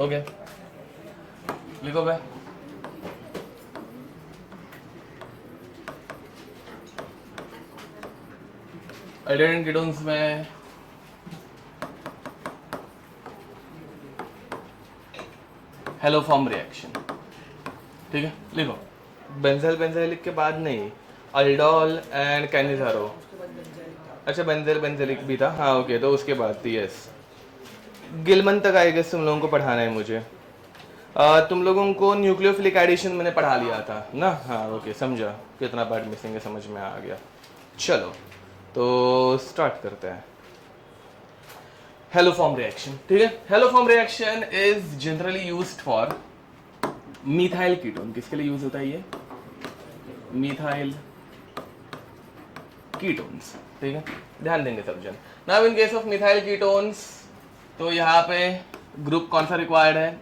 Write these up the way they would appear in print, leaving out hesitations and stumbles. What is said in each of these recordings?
Okay लिखो भाई। Aldehyde ketones में हेलोफॉर्म रिएक्शन, ठीक है लिखो। बेंजल बेंजाइलिक के बाद नहीं, अल्डोल एंड कैनिजारो। अच्छा बेंजल बेंजाइलिक भी था, हाँ ओके, तो उसके बाद थी यस। गिलमन तक आई गेस तुम लोगों को पढ़ाना है मुझे। तुम लोगों को न्यूक्लियोफिलिक एडिशन मैंने पढ़ा लिया था ना, हाँ ओके समझा, कितना पार्ट मिसिंग है समझ में आ गया। चलो तो स्टार्ट करते हैं। हेलोफॉर्म रिएक्शन, ठीक है। Haloform reaction is generally used for methyl ketone. किसके लिए यूज होता है ये? मिथाइल कीटोन्स, ठीक है, ध्यान देंगे सब जन। Now in case of methyl ketones तो यहाँ पे ग्रुप कौन सा रिक्वायर्ड है?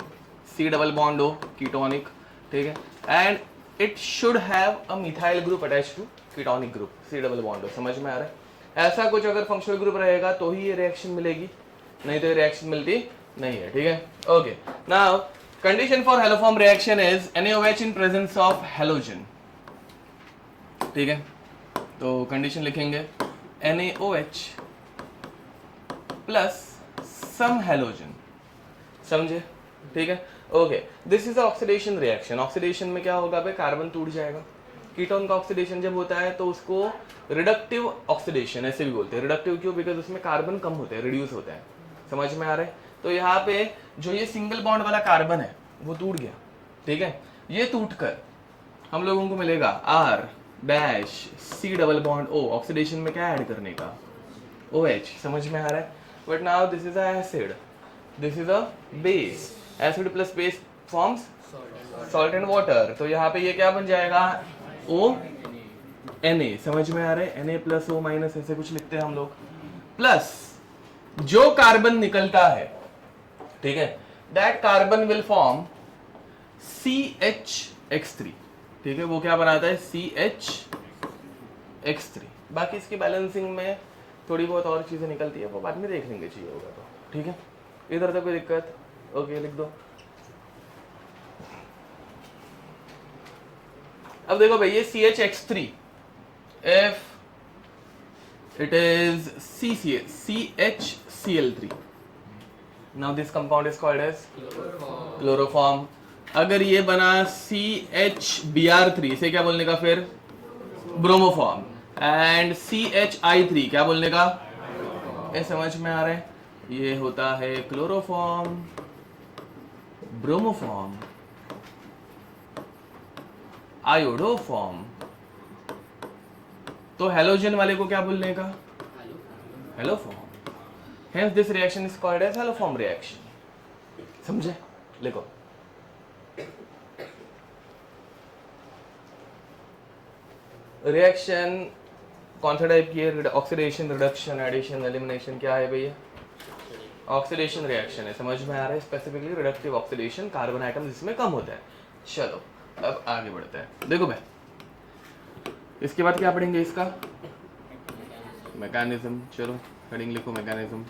C double bond O, ketonic, ठीक है, and it should have a methyl group attach to ketonic group, C double bond O. समझ में आ रहा है? ऐसा कुछ अगर फंक्शनल ग्रुप रहेगा तो ही ये रिएक्शन मिलेगी, नहीं तो ये रिएक्शन मिलती नहीं है, ठीक है। Okay now condition for haloform reaction is NaOH in presence of halogen, ठीक है। तो कंडीशन लिखेंगे NaOH प्लस सम हेलोजन, समझे, ठीक है। Okay this is oxidation reaction. Oxidation में क्या होगा भाई? कार्बन टूट जाएगा। कीटोन का ऑक्सीडेशन जब होता है तो उसको रिडक्टिव ऑक्सीडेशन ऐसे भी बोलते हैं। रिडक्टिव क्यों? बिकॉज उसमें कार्बन कम होते हैं, रिड्यूस होते हैं। समझ में आ रहा है? तो यहाँ पे जो ये सिंगल बॉन्ड वाला कार्बन है वो टूट गया, ठीक है। ये टूटकर हम लोगों को मिलेगा R dash C double bond O। Oxidation में क्या ऐड करने का? OH। समझ में आ रहा है? But now this is a acid, this is a base. Acid plus base forms salt and water. तो यहाँ पे ये क्या बन जाएगा? O Na। समझ में आ रहा है? Na प्लस O माइनस ऐसे कुछ लिखते हैं हम लोग। प्लस जो कार्बन निकलता है, ठीक है, that carbon will form CHX3, ठीक है। वो क्या बनाता है? CHX3। बाकी इसकी बैलेंसिंग में थोड़ी बहुत और चीजें निकलती है, वो बाद में देख लेंगे चाहिए होगा तो, ठीक है। इधर तक कोई दिक्कत? ओके लिख दो। अब देखो भाई ये CHX3 if it is CHCl3, now this compound is called as chloroform। अगर ये बना CHBr3, इसे क्या बोलने का फिर? ब्रोमोफॉर्म। एंड CHI3 क्या बोलने का? ये समझ में आ रहा है? ये होता है क्लोरोफॉर्म, ब्रोमोफॉर्म, आयोडोफॉर्म। तो हेलोजन वाले को क्या बोलने का? Haloform. Hence this reaction is called as haloform reaction. समझे? लिखो। रिएक्शन कौन सा टाइप की है? Oxidation, reduction, addition, elimination. क्या है भैया? ऑक्सीडेशन रिएक्शन है। समझ में आ रहा है? Specifically reductive oxidation, carbon atom जिसमें कम होता है। चलो अब आगे बढ़ते हैं। देखो भाई इसके बाद क्या पढ़ेंगे? इसका मैकेनिज्म। चलो हेडिंग लिखो mechanism.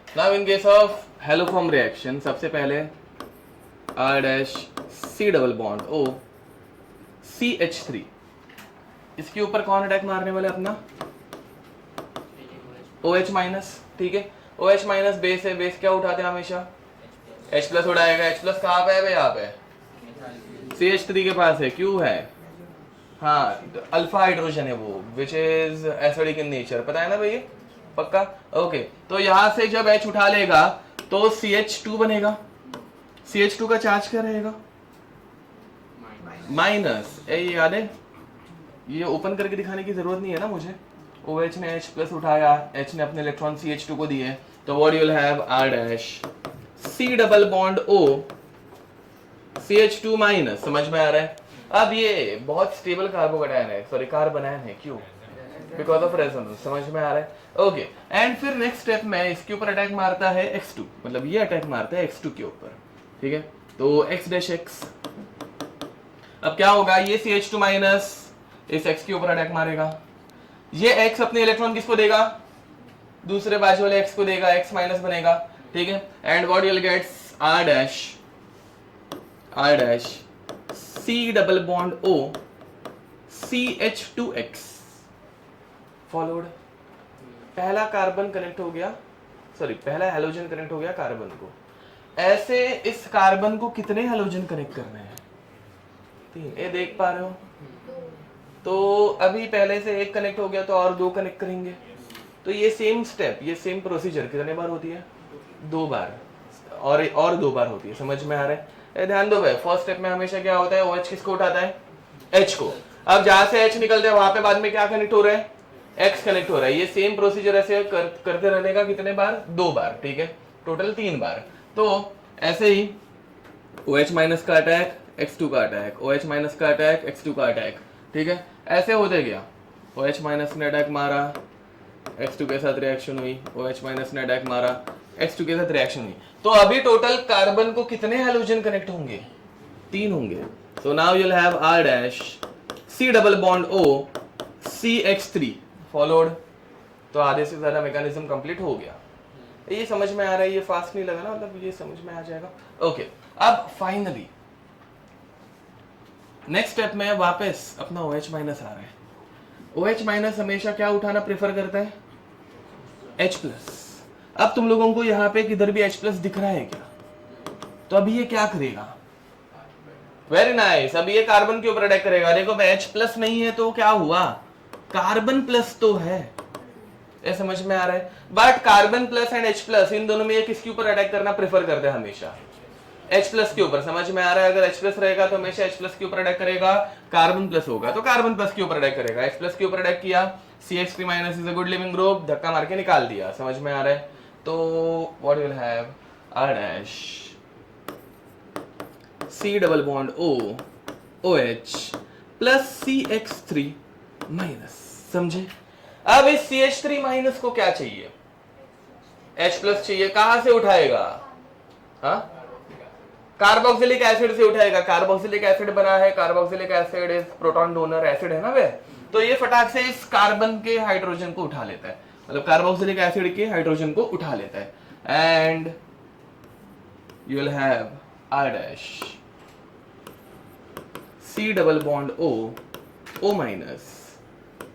Now in case of haloform reaction सबसे पहले R dash C double bond O CH3, इसके ऊपर कौन अटैक मारने वाला है? अपना OH माइनस, ठीक है। OH माइनस बेस है, बेस क्या उठाते हैं हमेशा? H प्लस उड़ाएगा। H प्लस कहाँ पे है भाई? यहाँ पे CH3 के पास है, क्यों है? हाँ अल्फा हाइड्रोजन है वो, which is acidic in nature. पता है ना भैया? पक्का? ओके तो यहाँ से जब H उठा लेगा तो CH2 बनेगा। CH2 का चार्ज क्या रहेगा? माइनस। ये याद है? ये ओपन करके दिखाने की जरूरत नहीं है ना मुझे। OH ने H प्लस उठाया, H ने अपने इलेक्ट्रॉन CH2 को दिए, तो what you will have? R dash C double bond O CH2 minus. समझ में आ रहा है? अब ये बहुत स्टेबल कार्बोकैटायन है, सॉरी कार्बोनायन है। क्यों? Because of resonance. समझ में आ रहा है? ओके एंड फिर नेक्स्ट स्टेप में इसके ऊपर अटैक मारता है X2, मतलब ये अटैक मारता है X2 के ऊपर, ठीक है। तो X डैश X, अब क्या होगा? ये CH2 माइनस इस X के ऊपर अटैक मारेगा। ये X अपने इलेक्ट्रॉन किसको देगा? दूसरे बाजू वाले x को देगा, x माइनस बनेगा, ठीक है। And what you'll gets r dash C double bond O CH2X followed. पहला कार्बन कनेक्ट हो गया, सॉरी पहला हेलोजन कनेक्ट हो गया कार्बन को। ऐसे इस कार्बन को कितने हेलोजन कनेक्ट करने हैं? 3। ये देख पा रहे हो? तो अभी पहले से एक कनेक्ट हो गया तो और 2 कनेक्ट करेंगे। तो ये सेम स्टेप, ये सेम प्रोसीजर कितने बार होती है? 2 बार, और 2 बार होती है। समझ में आ रहा है? ध्यान दो भाई, फर्स्ट स्टेप में हमेशा क्या होता है, OH किसको उठाता है? H को। अब जहां से H निकलता है वहां पे बाद में क्या कनेक्ट हो रहा है? X कनेक्ट हो रहा है। ये सेम प्रोसीजर ऐसे करते रहने का कितने बार? 2 बार, ठीक है, टोटल 3 बार। तो ऐसे ही OH माइनस का अटैक, X2 का अटैक, OH माइनस का अटैक, X2 का अटैक, ठीक है, ऐसे होते गया। OH माइनस ने अटैक मारा, X2 के साथ रिएक्शन हुई, OH माइनस ने अटैक मारा, X2 के साथ रिएक्शन हुई। तो अभी टोटल कार्बन को कितने हेलोजन कनेक्ट होंगे? 3 होंगे। So now you'll have R dash C double bond O CH3 followed. तो आधे से ज्यादा मैकेनिज्म कंप्लीट हो गया। ये समझ में आ रहा है? ये फास्ट नहीं लगा ना, मतलब ये समझ में आ जाएगा। ओके, अब फाइनली नेक्स्ट स्टेप में वापस अपना OH माइनस आ रहा है। OH माइनस हमेशा क्या उठाना प्रेफर करता है? H plus. अब तुम लोगों को यहाँ पे किधर भी H प्लस दिख रहा है क्या? तो अभी ये क्या करेगा? Very nice. अभी ये कार्बन के ऊपर अटैक करेगा। देखो H प्लस नहीं है तो क्या हुआ? कार्बन प्लस तो है। ये समझ में आ रहा है? But carbon plus and H plus, इन दोनों में ये किसके ऊपर अटैक करना प्रेफर करते हैं? हमेशा H प्लस के ऊपर। समझ में आ रहा है? अगर H प्लस रहेगा तो हमेशा H प्लस के ऊपर अटैक करेगा। कार्बन प्लस होगा तो कार्बन प्लस के ऊपर अटैक करेगा। H प्लस के ऊपर अटैक किया, CH3 minus is a good leaving group, धक्का मार के निकाल दिया। समझ में आ रहा है? तो what will have R dash C double bond O OH plus CH3 minus. समझे? अब इस CH3 माइनस को क्या चाहिए? H प्लस चाहिए। कहां से उठाएगा? हाँ, कार्बोक्सिलिक एसिड से उठाएगा। कार्बोक्सिलिक एसिड बना है, carboxylic acid is proton donor acid है ना वे, तो ये फटाक से इस कार्बन के हाइड्रोजन को उठा लेता है, मतलब कार्बोक्सिलिक एसिड के हाइड्रोजन को उठा लेता है। And you will have R dash C double bond O O minus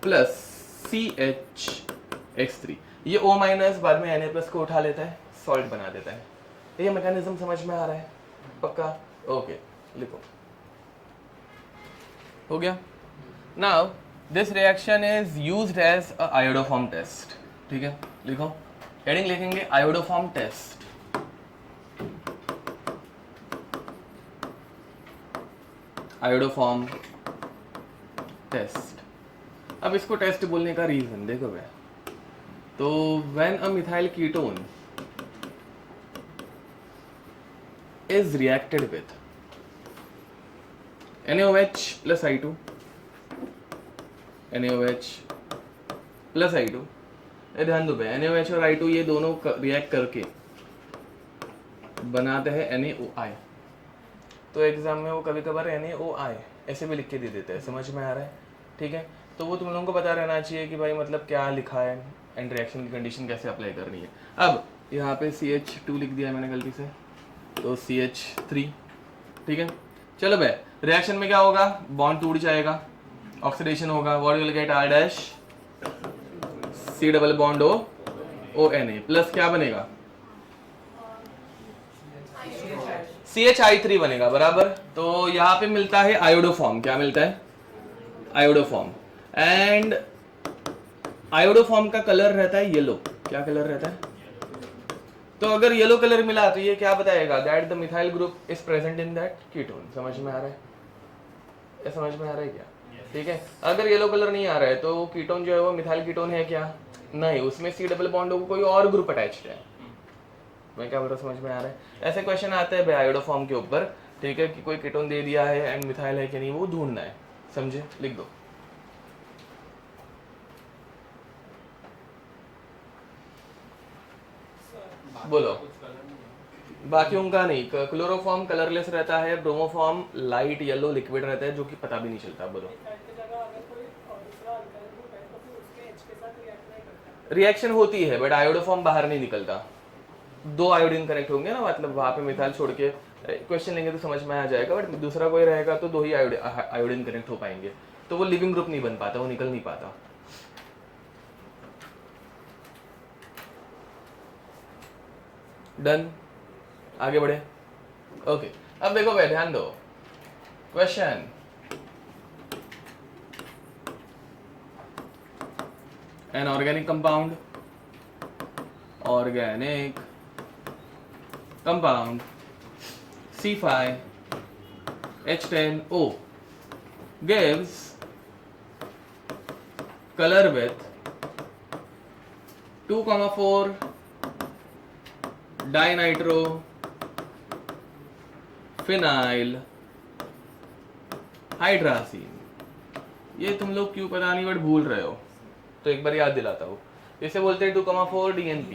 plus CH(X3). ये O माइनस बाद में Na प्लस को उठा लेता है, सॉल्ट बना देता है। ये मैकेनिज्म समझ में आ रहा है? पक्का? ओके, लिखो। हो गया? Now this reaction is used as a iodoform test. ठीक है, लिखो, हेडिंग लिखेंगे आयोडोफॉर्म टेस्ट। Iodoform test. अब इसको टेस्ट बोलने का रीजन देखो भाई, तो when a methyl ketone is reacted with NaOH plus I2, NaOH plus I2, ध्यान दो भाई, NaOH और I2 ये दोनों रिएक्ट करके बनाते हैं NaOI। तो एग्जाम में वो कभी कभार NaOI ऐसे भी लिख के दे देते हैं। समझ में आ रहा है? ठीक है, तो वो तुम लोगों को पता रहना चाहिए कि भाई मतलब क्या लिखा है एंड रिएक्शन की कंडीशन कैसे अप्लाई करनी है। अब यहाँ पे CH2 लिख दिया मैंने गलती से, तो CH3। ठीक है, चलो भाई, रिएक्शन में क्या होगा? बॉन्ड टूट जाएगा, ऑक्सीडेशन होगा। What will get? R dash C double bond O ONA plus क्या बनेगा? CHI3 बनेगा, बराबर। तो यहाँ पे मिलता है आयोडोफॉर्म। क्या मिलता है? आयोडोफॉर्म। एंड आयोडोफॉर्म का कलर रहता है येलो। क्या कलर रहता है? तो अगर येलो कलर मिला तो ये क्या बताएगा? That the methyl group is present in that ketone. समझ में आ रहा है? ये समझ में आ रहा है क्या? ठीक है, अगर येलो कलर नहीं आ रहा है तो कीटोन जो है वो मिथाइल कीटोन है क्या? नहीं, उसमें C डबल बॉन्ड को कोई और ग्रुप अटैच्ड है। मैं क्या बोल रहा हूँ? समझ में आ रहा है? ऐसे क्वेश्चन आते हैं भाई आयोडोफॉर्म के ऊपर, ठीक है, कि कोई कीटोन दे दिया है एंड मिथाइल है कि नहीं, वो ढूंढना है। समझे? लिख दो। बोलो। बाकियों का नहीं, क्लोरोफॉर्म कलरलेस रहता है, ब्रोमोफॉर्म लाइट येलो लिक्विड रहता है जो कि पता भी नहीं चलता। बोलो। रिएक्शन होती है बट आयोडोफॉर्म बाहर नहीं निकलता। 2 आयोडीन कनेक्ट होंगे ना, मतलब वहां पे मिथाइल छोड़ के क्वेश्चन लेंगे तो समझ में आ जाएगा, बट दूसरा कोई रहेगा तो 2 ही आयोडीन कनेक्ट हो पाएंगे, तो वो लिविंग ग्रुप नहीं बन पाता, वो निकल नहीं पाता। डन, आगे बढ़े। ओके अब देखो भाई ध्यान दो, question an organic compound C5H10O gives color with 2,4 dinitro phenyl hydrazine. ये तुम लोग क्यों पता नहीं बट भूल रहे हो, तो एक बार याद दिलाता हूँ। इसे बोलते हैं 2,4 DNP,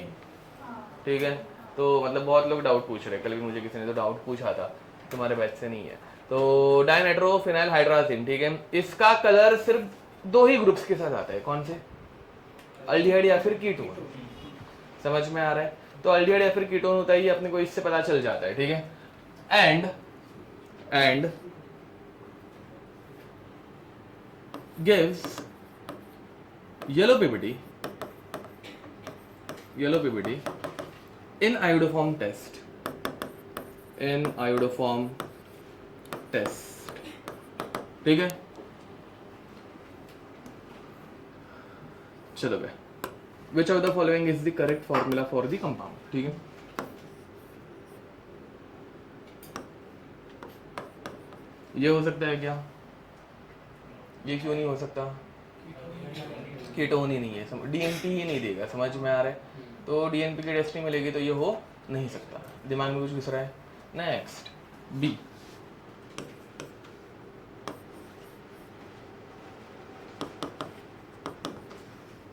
ठीक है। तो मतलब बहुत लोग डाउट पूछ रहे हैं, कल भी मुझे किसी ने तो डाउट पूछा था, तुम्हारे बैच से नहीं है। तो डाइनाइट्रो फिनाइल हाइड्रासीन, ठीक है। इसका कलर सिर्फ 2 ही ग्रुप्स के साथ आता है, कौन से? अल्डिहाइड या फिर कीटोन। समझ में आ रहा है? तो अल्डिहाइड या फिर कीटोन होता है, ये अपने को इससे पता चल जाता है, ठीक है। And gives yellow PPT in iodoform test, ठीक है। चलो बे, which of the following is the correct formula for the compound, ठीक है। ये हो सकता है क्या? ये क्यों नहीं हो सकता? कीटोन ही नहीं है, डीएनपी ही नहीं देगा, समझ में आ रहा है? तो डीएनपी की टेस्ट नहीं मिलेगी तो ये हो नहीं सकता। दिमाग में कुछ घुस रहा है? नेक्स्ट बी,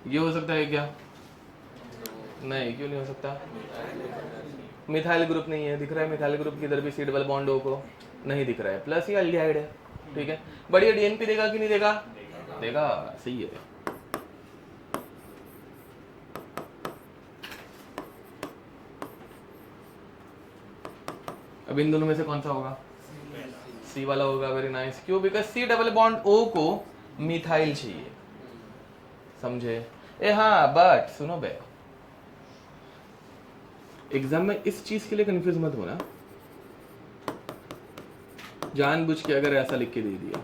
ये हो सकता है क्या? नहीं, क्यों नहीं हो सकता? मिथाइल ग्रुप नहीं है, दिख रहा है मिथाइल ग्रुप किधर भी सी डबल बॉन्ड ओ को नहीं दिख रहा है, प्लस ये अल्डिहाइड है, ठीक है। बट ये डीएनपी देगा कि नहीं देगा? देगा, सही है। अब इन दोनों में से कौन सा होगा? सी वाला होगा, वेरी नाइस। क्यों? Because C double bond O को मिथाइल चाहिए, समझे? ए हाँ, बट सुनो बे, एग्जाम में इस चीज के लिए कंफ्यूज मत होना, जानबूझ के अगर ऐसा लिख के दे दिया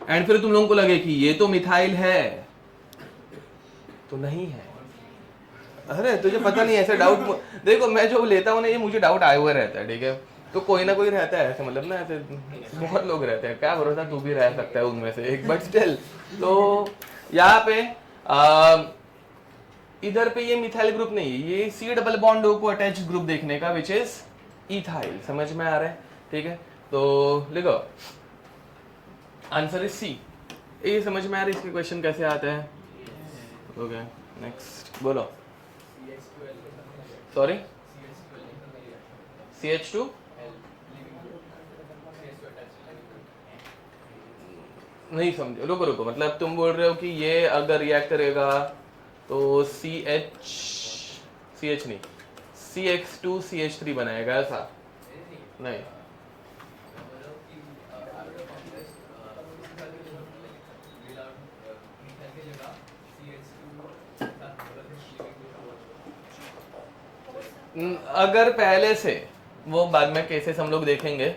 एंड फिर तुम लोगों को लगे कि ये तो मिथाइल है, तो नहीं है। अरे तुझे पता नहीं, ऐसे डाउट देखो मैं जो लेता हूँ ना, ये मुझे डाउट आया हुआ रहता है, ठीक है। तो कोई ना कोई रहता है ऐसे, मतलब ना ऐसे बहुत लोग रहते हैं, क्या भरोसा तू भी रह सकता है उनमें से एक, बट स्टिल। तो यहाँ पे इधर पे ये मिथाइल ग्रुप नहीं है, ये सी डबल बॉन्ड ओ को अटैच ग्रुप देखने का, विच इज इथाइल। समझ में आ रहा है? ठीक है, तो लिखो आंसर इज सी। ये समझ में आ रहा है इसके क्वेश्चन कैसे आते हैं? ओके नेक्स्ट बोलो। सॉरी, CH2 नहीं समझे, रुको रुको, मतलब तुम बोल रहे हो कि ये अगर रिएक्ट करेगा तो CH नहीं, CH2 CH3 बनाएगा, ऐसा नहीं। अगर पहले से, वो बाद में केसेस हम लोग देखेंगे,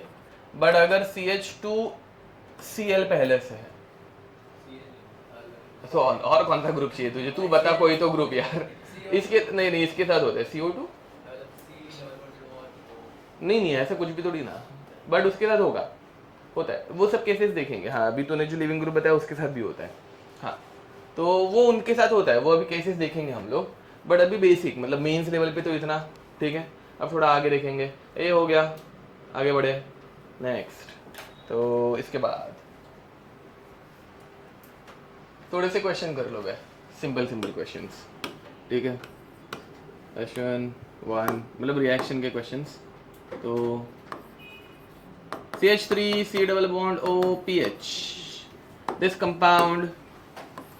बट अगर CH2Cl पहले से है तो और कौन सा ग्रुप चाहिए तुझे? तू बता कोई तो ग्रुप यार। इसके नहीं, इसके साथ होता है CO2 नहीं ऐसा कुछ भी थोड़ी ना, बट उसके साथ होता है, वो सब केसेस देखेंगे। हाँ, अभी तूने जो लिविंग ग्रुप बताया उसके साथ भी होता है, हाँ, तो वो उनके साथ होता है, वो अभी केसेस देखेंगे हम लोग, बट अभी बेसिक मतलब मेंस लेवल पे तो इतना, ठीक है। अब थोड़ा आगे देखेंगे, ये हो गया, आगे बढ़े नेक्स्ट। तो इसके बाद थोड़े से क्वेश्चन कर लो, सिंपल क्वेश्चंस, ठीक है। क्वेश्चन 1 मतलब रिएक्शन के क्वेश्चंस। तो CH3 C double bond O PH, this compound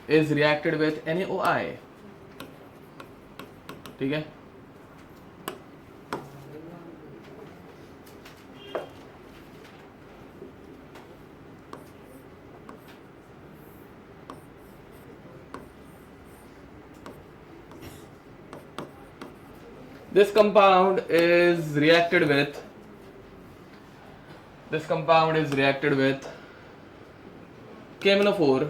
is reacted with NaOI, ठीक है. This compound is reacted with KMnO4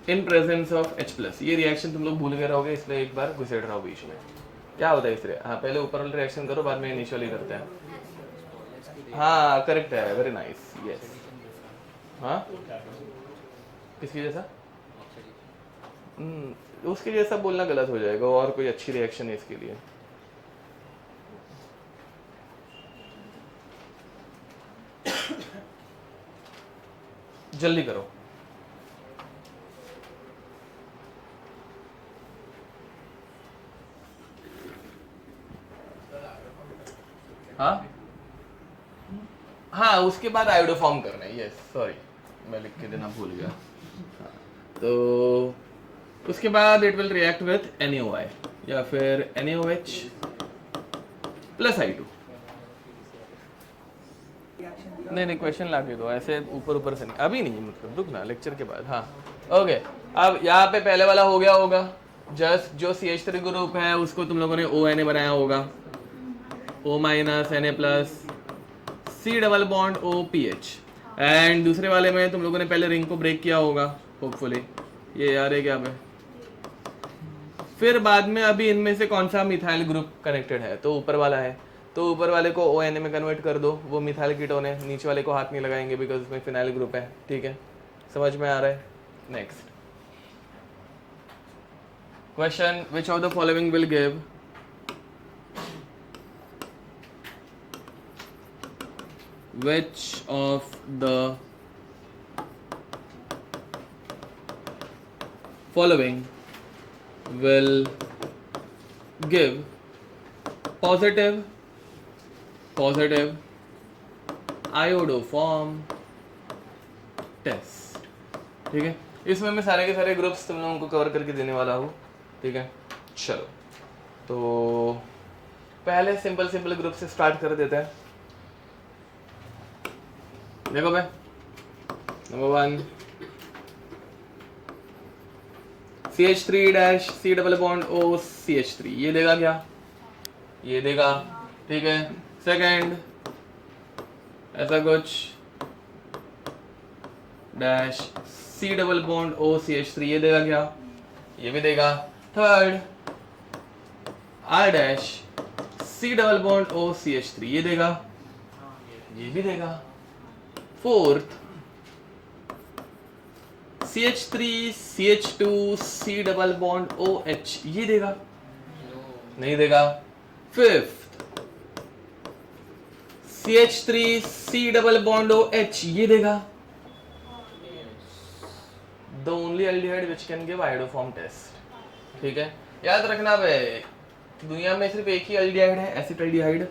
in presence of H+. ये रिएक्शन तुम लोग भूल गए रहोगे, इसलिए एक बार घुसेड़ रहा हूँ बीच में. क्या होता है इस हाँ, पहले ऊपर वाला रिएक्शन करो, बाद में इनिशियली करते हैं. हाँ करेक्ट है, वेरी नाइस, यस. हाँ किसकी जैसा? उसके जैसा बोलना गलत हो जाएगा, और कोई अच्छी रिएक्शन है इसके लिए. जल्दी करो. हाँ उसके बाद आयोडो फॉर्म करना है. यस सॉरी, मैं लिख के देना भूल गया. तो उसके बाद it will react with NaOI या फिर NaOH प्लस I2. नहीं क्वेश्चन ला के दो, ऐसे ऊपर ऊपर से नहीं, अभी नहीं, मतलब रुक ना, लेक्चर के बाद. हाँ ओके. अब यहाँ पे पहले वाला हो गया होगा. जस्ट जो CH3 ग्रुप है उसको तुम लोगों ने ONA बनाया होगा, O- Na+ C double bond OPH. And दूसरे वाले में तुम लोगों ने पहले रिंग को ब्रेक किया होगा होपफुली. ये यार है क्या पे. फिर बाद में अभी इनमें से कौन सा मिथाइल ग्रुप कनेक्टेड है, तो ऊपर वाला है, तो ऊपर वाले को ONA में कन्वर्ट कर दो, वो मिथाइल कीटोन है. नीचे वाले को हाथ नहीं लगाएंगे बिकॉज उसमें फिनाइल ग्रुप है. ठीक है, समझ में आ रहा है. Next question, which of the following will give which of the following will give positive iodoform test. ठीक है, इसमें मैं सारे के सारे ग्रुप्स तुम लोगों को कवर करके देने वाला हूँ. ठीक है, चलो तो पहले सिंपल ग्रुप से स्टार्ट कर देते हैं. देखो भाई, number 1 CH3- C double bond O CH3, ये देगा क्या, ये देगा. ठीक है, सेकंड ऐसा कुछ dash C double bond O CH3, ये देगा क्या, ये भी देगा. Third R- C double bond O CH3, ये देगा, ये भी देगा. Fourth CH3 CH2 C double bond OH, ये देगा, नहीं देगा. Fifth CH3 C double bond OH, ये देगा. The only aldehyde which can give iodoform test. ठीक है, याद रखना भाई, दुनिया में सिर्फ एक ही एल्डिहाइड है, एसिटाल्डिहाइड.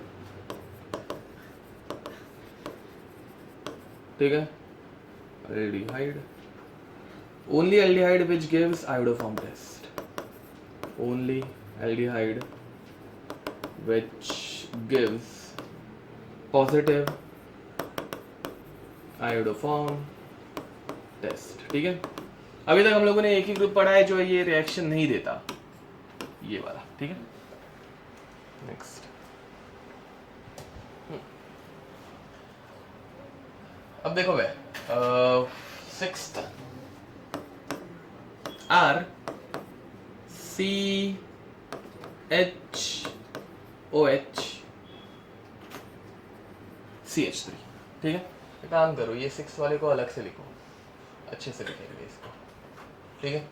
ठीक है, aldehyde, only aldehyde which gives iodoform test, only aldehyde which gives positive iodoform test. ठीक है, अभी तक हम लोगों ने एक ही ग्रुप पढ़ा है जो ये रिएक्शन नहीं देता, ये वाला. ठीक है, नेक्स्ट. अब देखो भाई, 6th R CHOH. CH3. ठीक है, एक काम करो, ये 6 वाले को अलग से लिखो, अच्छे से लिखेंगे इसको. ठीक है,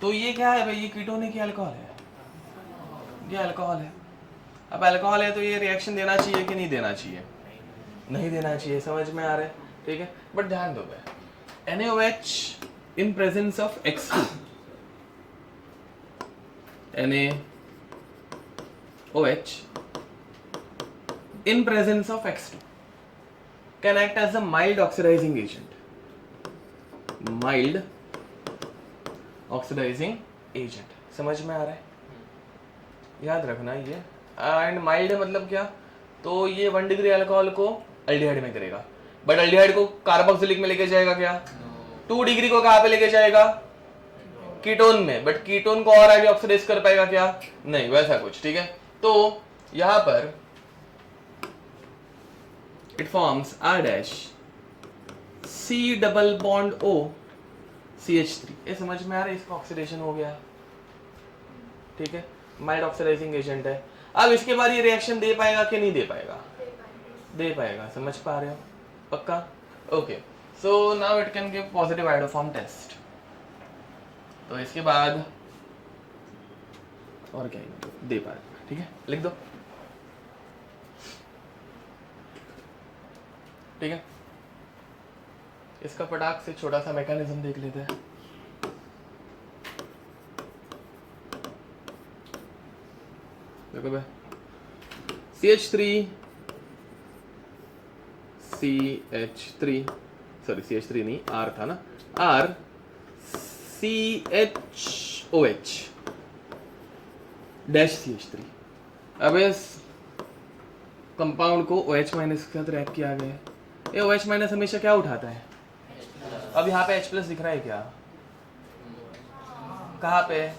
तो ये क्या है भाई, ये कीटोन है कि अल्कोहल है, ये अल्कोहल है. अब अल्कोहल है तो ये रिएक्शन देना चाहिए कि नहीं देना चाहिए, नहीं देना चाहिए. समझ में आ रहा है. ठीक है, बट ध्यान दो भाई, NaOH in presence of X2, NaOH in presence of X2 can act as a mild oxidizing agent. Mild oxidizing agent. समझ में आ रहा है? याद रखना ये। एंड माइल्ड मतलब क्या, तो ये 1 डिग्री अल्कोहल को अल्डिहाइड में करेगा, बट अल्डिहाइड को कार्बोक्सिलिक में लेके जाएगा क्या? 2 डिग्री को कहां पे लेके जाएगा? कीटोन में, बट कीटोन को और आगे ऑक्सीडाइज कर पाएगा क्या? नहीं, वैसा कुछ। ठीक है, तो यहां पर it forms R dash C double bond O CH3। ये समझ में आ रहा है? इसका ऑक्सीडेशन हो गया। ठीक है, माइल्ड ऑक्सीडाइजिंग एजेंट है। अब इसके बाद ये रिएक्शन दे पाएगा कि नहीं दे पाएगा? दे पाएगा। समझ पा रहे हो? पक्का? Okay, so now it can give positive iodoform test. तो इसके बाद और क्या दे पाएगा? ठीक है, लिख दो। ठीक है, इसका फटाक से छोटा सा मैकेनिज्म देख लेते हैं। देखो भाई, CH3 नहीं, R था ना, R CHOH डैश CH3। अब इस कंपाउंड को OH माइनस के साथ रैप किया गया है। ये OH माइनस हमेशा क्या उठाता है? अब यहाँ पे H प्लस दिख रहा है क्या? कहाँ पे?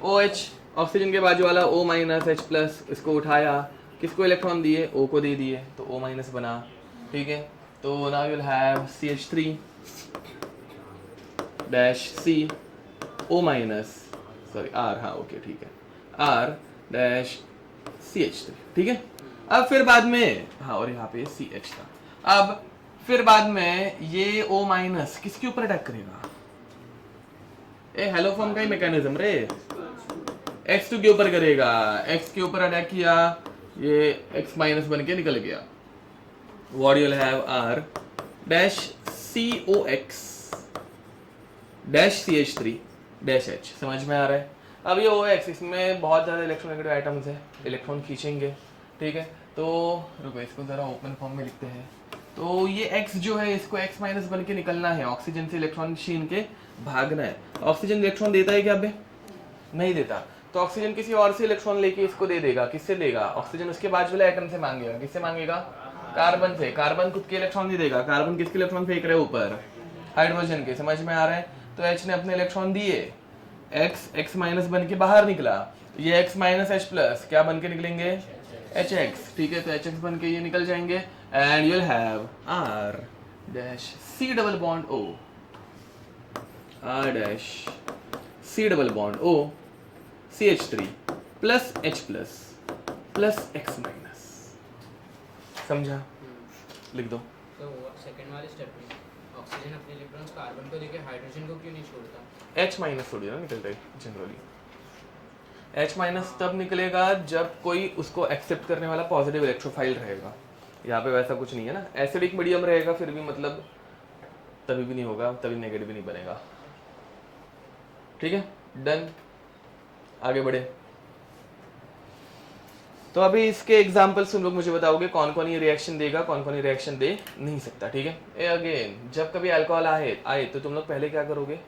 OH, ऑक्सीजन के बाजू वाला O माइनस H प्लस, इसको उठाया, किसको इलेक्ट्रॉन दिए? O को दे दिए, तो O माइनस बना। ठीक है, तो now you will have CH3 dash C O minus, sorry R, हाँ ओके ठीक है, R डैश CH3। ठीक है, अब फिर बाद में, हाँ और यहाँ पे CH था। अब फिर बाद में ये O माइनस किसके ऊपर अटैक करेगा? ए हेलो फॉर्म का ही मैकेनिज्म रे, X2 के ऊपर करेगा। X के ऊपर अटैक किया, ये X माइनस बन के निकल गया। What you'll have R dash COX dash CH3 dash H। समझ में आ रहा है? अब ये OX, इसमें बहुत ज़्यादा इलेक्ट्रोनेगेटिव आइटम्स है, इलेक्ट्रॉन खींचेंगे। ठीक है, तो रुको इसको ज़रा ओपन फॉर्म में लिखते हैं। तो ये X जो है, इसको X माइनस बन के निकलना है, ऑक्सीजन से इलेक्ट्रॉन छीन के भागना है। ऑक्सीजन इलेक्ट्रॉन देता है क्या बे? नहीं देता, तो ऑक्सीजन किसी और से इलेक्ट्रॉन लेके इसको दे देगा। किससे देगा? ऑक्सीजन उसके बाजू वाले एटम से मांगेगा। किससे मांगेगा? कार्बन से। कार्बन खुद के इलेक्ट्रॉन नहीं देगा। कार्बन किसके इलेक्ट्रॉन फेंक रहे ऊपर? हाइड्रोजन के। समझ में आ रहा है? तो H ने अपने इलेक्ट्रॉन दिए, X माइनस बन के बाहर निकला, ये X माइनस H प्लस क्या बन के निकलेंगे? HX। ठीक है, तो HX बन के ये निकल जाएंगे and you'll have R dash C double bond O, R dash C double bond O CH3 plus H plus plus X minus. समझा? लिख दो। तो सेकंड वाले स्टेप में ऑक्सीजन अपने इलेक्ट्रॉन्स कार्बन को देके हाइड्रोजन को क्यों नहीं छोड़ता? H माइनस थोड़ी ना निकलता है जनरली। H माइनस तब निकलेगा जब कोई उसको एक्सेप्ट करने वाला पॉजिटिव इलेक्ट्रोफाइल रहेगा। यहाँ पे वैसा कुछ नहीं है ना, एसिडिक मीडियम रहेगा फिर भी मतलब तभी भी नहीं होगा, तभी नेगेटिव भी नहीं बनेगा। ठीक है, डन। आगे बढ़े। तो अभी इसके एग्जाम्पल्स तुम लोग मुझे बताओगे कौन कौन ये रिएक्शन देगा, कौन कौन ये रिएक्शन दे नहीं सकता। ठीक है, ए अगेन जब कभी अल्कोहल आए तो तुम लोग पहले क्या करोगे?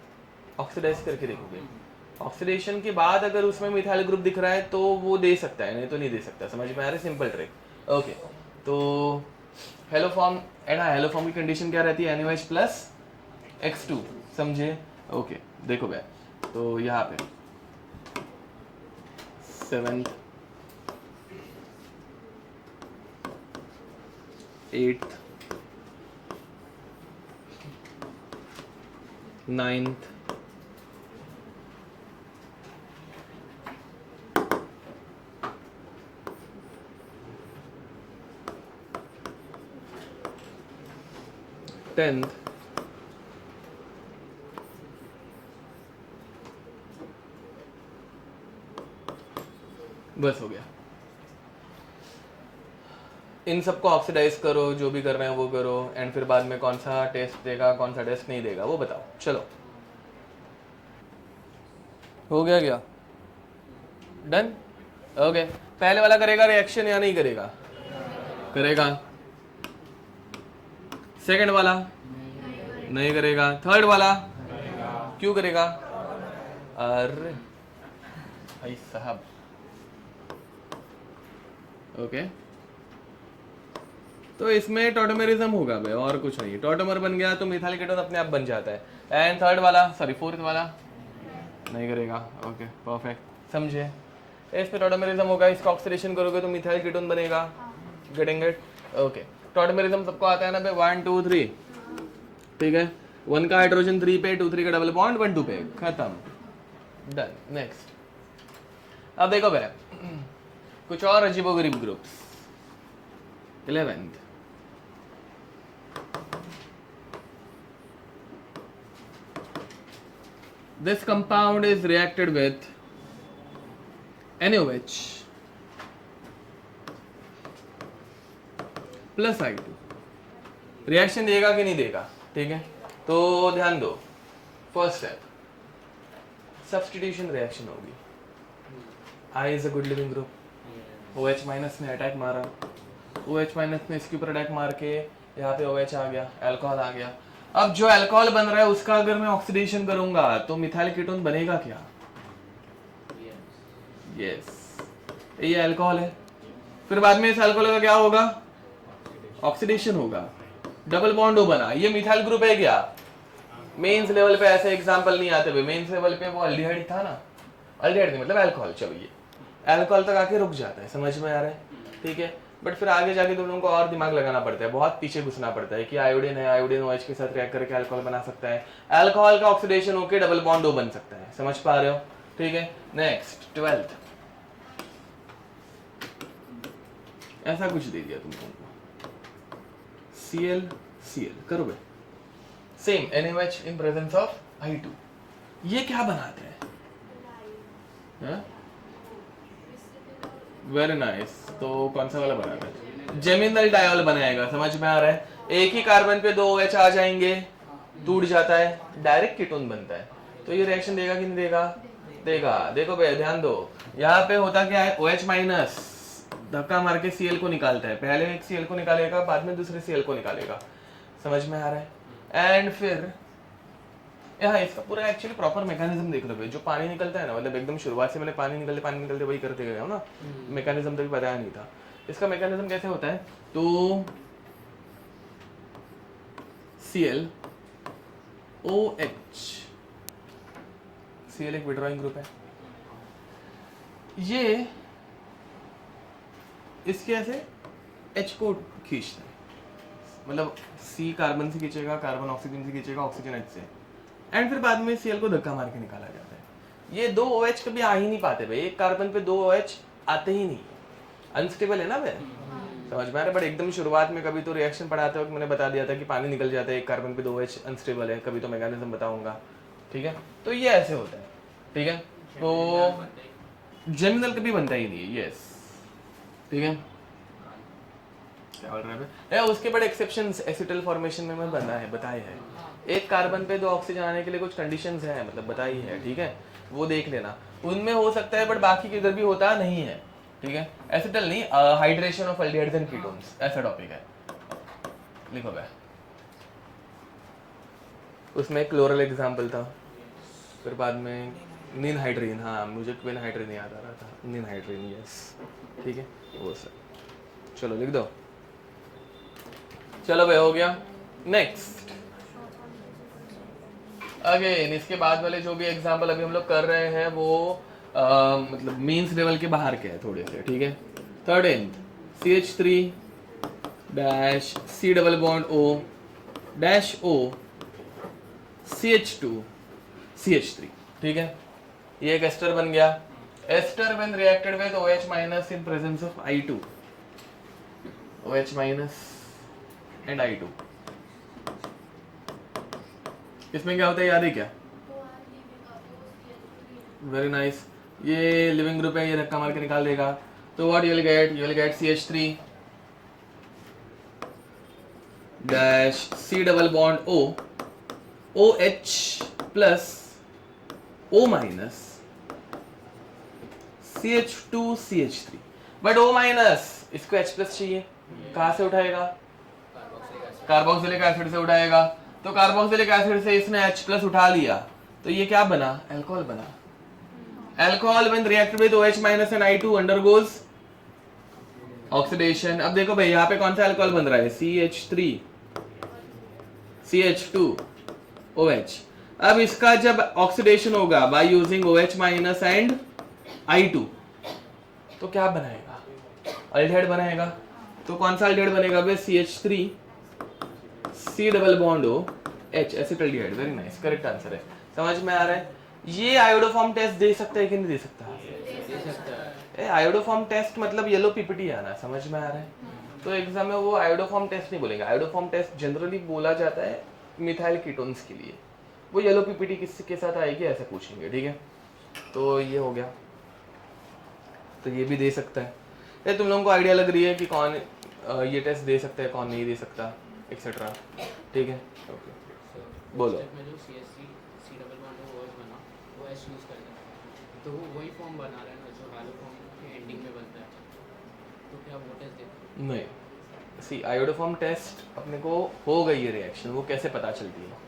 ऑक्सीडाइज करके देखोगे। ऑक्सीडेशन के बाद अगर उसमें मिथाइल ग्रुप दिख रहा है तो वो दे सकता है, नहीं तो नहीं दे सकता। समझ में आ रहा है? Simple trick. ओके, तो hello form and hello form की कंडीशन क्या रहती है? NaOH plus X2। समझे? ओके, देखो भैया, तो यहाँ पे 7th 8th 9th 10th बस हो गया। इन सबको ऑक्सीडाइज करो, जो भी कर रहे हैं वो करो, एंड फिर बाद में कौन सा टेस्ट देगा कौन सा टेस्ट नहीं देगा वो बताओ। चलो, हो गया क्या? डन। ओके, पहले वाला करेगा रिएक्शन या नहीं करेगा? करेगा। सेकंड वाला नहीं करेगा। थर्ड वाला क्यों करेगा? अरे भाई साहब, ओके तो इसमें टॉटोमेरिज्म होगा भाई, और कुछ नहीं। टॉटोमर बन गया तो मिथाइल कीटोन अपने आप बन जाता है। एंड थर्ड वाला, सॉरी फोर्थ वाला नहीं करेगा। ओके परफेक्ट, समझे। इसमें टॉटोमेरिज्म होगा, इसका ऑक्सीडेशन करोगे तो मिथाइल कीटोन बनेगा। Getting it? ओके, टॉटोमेरिज्म सबको आता है ना भाई, 1 2 3, ठीक है। 1 का हाइड्रोजन 3 पे, 2 3 का डबल बॉन्ड 1 2 पे, खत्म, डन। नेक्स्ट, अब देखो भाई कुछ और अजीबोगरीब groups. 11th, this compound is reacted with NaOH plus I2। Reaction देगा कि नहीं देगा, ठीक है। तो ध्यान दो, फर्स्ट स्टेप सब्स्टिट्यूशन रिएक्शन होगी। I is a good living group, OH minus ने अटैक मारा, OH माइनस ने इसके ऊपर अटैक मार के यहाँ पे OH आ गया, अल्कोहल आ गया। अब जो अल्कोहल बन रहा है उसका अगर मैं ऑक्सीडेशन करूंगा तो मिथाइल कीटोन बनेगा क्या? यस, ये अल्कोहल है। फिर बाद में इस अल्कोहल का क्या होगा? ऑक्सीडेशन होगा, डबल बॉन्ड O बना। ये मिथाइल ग्रुप है क्या? मेंस लेवल पे ऐसे एग्जांपल नहीं आते हुए, मेंस लेवल पे वो अल्डिहाइड था ना, अल्डिहाइड नहीं मतलब अल्कोहल। चलो ये अल्कोहल तक आके रुक जाता है, समझ में आ रहा है, ठीक है। बट फिर आगे जाके तुम लोगों को और दिमाग लगाना पड़ता है, बहुत पीछे घुसना पड़ता है कि आयोडीन है, आयोडीन OH के साथ रिएक्ट करके अल्कोहल बना सकता है, अल्कोहल का ऑक्सीडेशन होके डबल बॉन्ड O बन सकता है, समझ पा रहे हो, ठीक है। नेक्स्ट 12th, ऐसा कुछ दे दिया तुम लोगों को, Cl Cl करो बे, same NaOH in presence of I2। ये क्या बनाते हैं? Very nice. तो कौन सा वाला बनाना है? जेमिनल डायोल बनाएगा, समझ में आ रहा है। एक ही कार्बन पे 2 OH आ जाएंगे, टूट जाता है, डायरेक्ट कीटोन बनता है। तो ये रिएक्शन देगा कि नहीं देगा? देगा। देखो भैया ध्यान दो, यहाँ पे होता क्या है, OH माइनस धक्का मार के Cl को निकालता है, पहले एक Cl को निकालेगा, बाद में दूसरे Cl को निकालेगा, समझ में आ रहा है। एंड फिर यहाँ इसका पूरा एक्चुअली प्रॉपर मैकेनिज्म देख लो भाई। जो पानी निकलता है ना, मतलब एकदम शुरुआत से मैंने पानी निकलते वही करते गए हो ना, मैकेनिज्म तो भी बताया नहीं था। इसका मैकेनिज्म कैसे होता है, तो Cl OH, Cl एक विड्रॉइंग ग्रुप है, ये इसके ऐसे H को खींचता है, मतलब C कार्बन से खींचेगा, कार्बन ऑक्सीजन से खींचेगा, ऑक्सीजन H से, एंड फिर बाद में Cl को धक्का मार के निकाला जाता है। ये 2 OH कभी आ ही नहीं पाते भाई, एक कार्बन पे 2 OH आते ही नहीं, अनस्टेबल है ना भाई, समझ में आ रहा है। बट एकदम शुरुआत में कभी तो रिएक्शन पढ़ाते वक्त मैंने बता दिया था कि पानी निकल जाता है, एक कार्बन पे 2 OH अनस्टेबल है, कभी तो मैकेनिज्म बताऊंगा, ठीक है। तो ये ऐसे होता है, ठीक है। तो जेमिनल कभी बनता ही नहीं, यस, ठीक है। क्या बोल रहा है? उसके बड़े एक्सेप्शंस एसिटल फॉर्मेशन में मैं बताए हैं। एक कार्बन पे 2 ऑक्सीजन आने के लिए कुछ कंडीशंस हैं, मतलब बताई है, ठीक है, वो देख लेना, उनमें हो सकता है, बट बाकी किधर भी होता नहीं है, ठीक है। एसिटल नहीं, hydration of aldehydes and ketones ऐसा टॉपिक है, लिखो भाई। उसमें क्लोरल एग्जाम्पल था, फिर बाद में निन हाइड्रीन, हाँ मुझे क्विन हाइड्रीन याद आ रहा था, निन हाइड्रीन, यस, ठीक है, वो सब चलो लिख दो। चलो भाई हो गया। नेक्स्ट अगेन इसके बाद वाले जो भी एग्जाम्पल अभी हम लोग कर रहे हैं वो मतलब मीन्स लेवल के बाहर के हैं थोड़े से, ठीक है। 13th, CH3 dash C double bond O dash O CH2 CH3, ठीक है। ये एक एस्टर बन गया। Ester when reacted with OH minus in presence of I2, OH minus and I2, इसमें क्या होता है याद है क्या? वेरी नाइस, ये लिविंग ग्रुप है, ये धक्का मार के निकाल देगा। तो what you will get CH3 dash C double bond O OH plus O minus CH2 CH3, but O minus इसको H प्लस चाहिए, कहाँ से उठाएगा? कार्बोक्सिलिक एसिड से उठाएगा। तो कार्बोक्सिलिक एसिड से इसने H प्लस उठा लिया, तो ये क्या बना? अल्कोहल बना, alcohol when reacted with OH minus and I2 undergoes oxidation. अब देखो भाई यहाँ पे कौन सा अल्कोहल बन रहा है, CH3 CH2OH। अब इसका जब ऑक्सीडेशन होगा by using OH minus and I2 तो क्या बनाएगा, अल्डिहाइड बनाएगा। तो कौन सा अल्डिहाइड बनेगा भाई, CH3 C double bond OH acetaldehyde. Very nice, correct answer है। समझ में आ रहा है। ये आयोडोफॉर्म टेस्ट दे सकता है कि नहीं दे सकता? दे सकता है। आयोडोफॉर्म टेस्ट मतलब येलो पीपीटी आना, समझ में आ रहा है। तो एग्जाम में वो आयोडोफॉर्म टेस्ट नहीं बोलेंगे। आयोडोफॉर्म टेस्ट जनरली बोला जाता है मिथाइल कीटोन्स के लिए। वो येलो पीपीटी किसके साथ आएगी ऐसे पूछेंगे, ठीक है। तो ये हो गया, तो ये भी दे सकता है। ये तुम लोगों को आइडिया लग रही है कि कौन ये टेस्ट दे सकता है, कौन नहीं दे सकता, एक्सेट्रा, ठीक है। ओके बोलो। में जो CH3 C double bond OH बना, वो H यूज कर देना, तो वो वही फॉर्म बना रहा है ना जो हालो फॉर्म के एंडिंग में बनता है। तो क्या वो टेस्ट देते? नहीं, सी आयोडोफॉर्म टेस्ट अपने को हो गई है रिएक्शन, वो कैसे पता चलती है?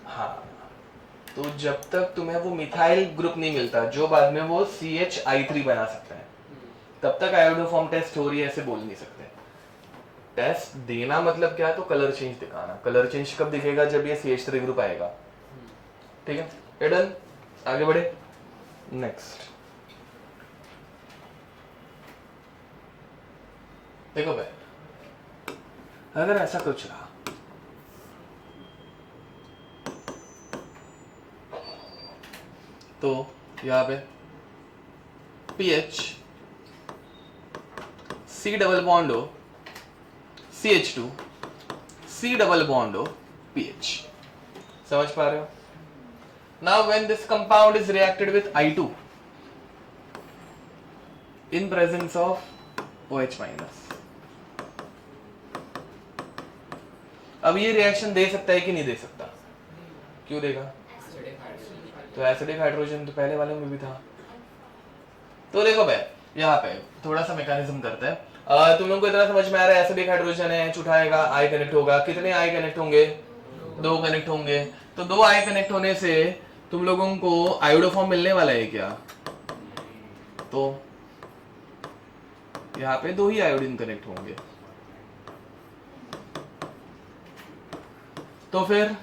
हाँ, तो जब तक तुम्हें वो मिथाइल ग्रुप नहीं मिलता जो बाद में वो CHI3 बना सकता है, तब तक आयोडोफॉर्म टेस्ट हो रही है ऐसे बोल नहीं सकते। टेस्ट देना मतलब क्या, तो कलर चेंज दिखाना। कलर चेंज कब दिखेगा, जब ये CH3 ग्रुप आएगा, ठीक है। डन, आगे बढ़े। नेक्स्ट देखो भाई, अगर ऐसा कुछ रहा तो यहां पे pH C डबल बॉन्ड हो CH2 C डबल बॉन्ड हो pH। समझ पा रहे हो? Now when this compound is reacted with I2 in presence of OH minus, अब ये रिएक्शन दे सकता है कि नहीं दे सकता? क्यों देगा? तो एसिडिक हाइड्रोजन तो पहले वाले में भी था। तो देखो भाई यहाँ पे थोड़ा सा मैकेनिज्म करते हैं। तुम लोगों को इतना समझ में आ रहा है, एसिडिक हाइड्रोजन है, उठाएगा, आई कनेक्ट होगा। कितने आई कनेक्ट होंगे? 2 कनेक्ट होंगे। तो 2 आई कनेक्ट होने से तुम लोगों को आयोडोफॉर्म मिलने वाला है क्या? तो यहाँ पे 2 ही आयोडीन कनेक्ट होंगे। तो फिर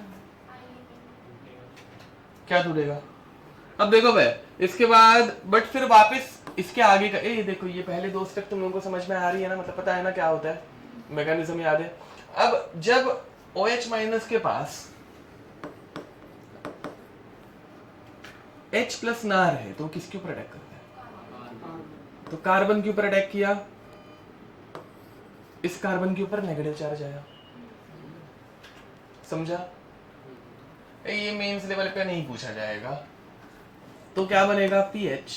क्या टूटेगा? अब देखो भाई इसके बाद बट फिर वापस इसके आगे का, ए देखो ये पहले 2 स्टेप तुम लोगों को समझ में आ रही है ना, मतलब पता है ना क्या होता है, मैकेनिज्म याद है। अब जब OH माइनस के पास H प्लस ना रहे तो किसके ऊपर अटैक करता है? तो कार्बन के ऊपर अटैक किया, इस कार्बन के ऊपर नेगेटिव चार्ज आया। समझा? ये मेंस लेवल पे नहीं पूछा जाएगा। तो क्या बनेगा? pH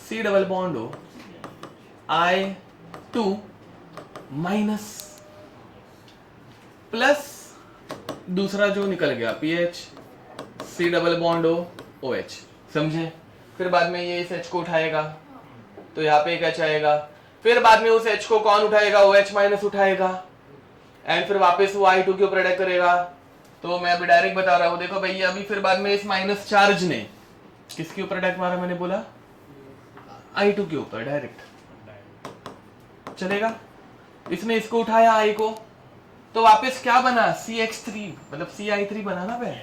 C डबल बॉन्ड हो I2 माइनस प्लस दूसरा जो निकल गया pH C डबल बॉन्ड हो OH। समझे? फिर बाद में ये इस H को उठाएगा तो यहाँ पे एक H आएगा, फिर बाद में उस H को कौन उठाएगा? OH माइनस उठाएगा, एंड फिर वापस वो I2 के ऊपर अटैक करेगा। तो मैं अभी डायरेक्ट बता रहा हूँ, देखो भैया अभी फिर बाद में इस माइनस चार्ज ने किसके ऊपर अटैक मारा? मैंने बोला I2 के ऊपर डायरेक्ट। चलेगा? इसने इसको उठाया I को, तो वापस क्या बना? CH3 मतलब CI3 बना ना भाई।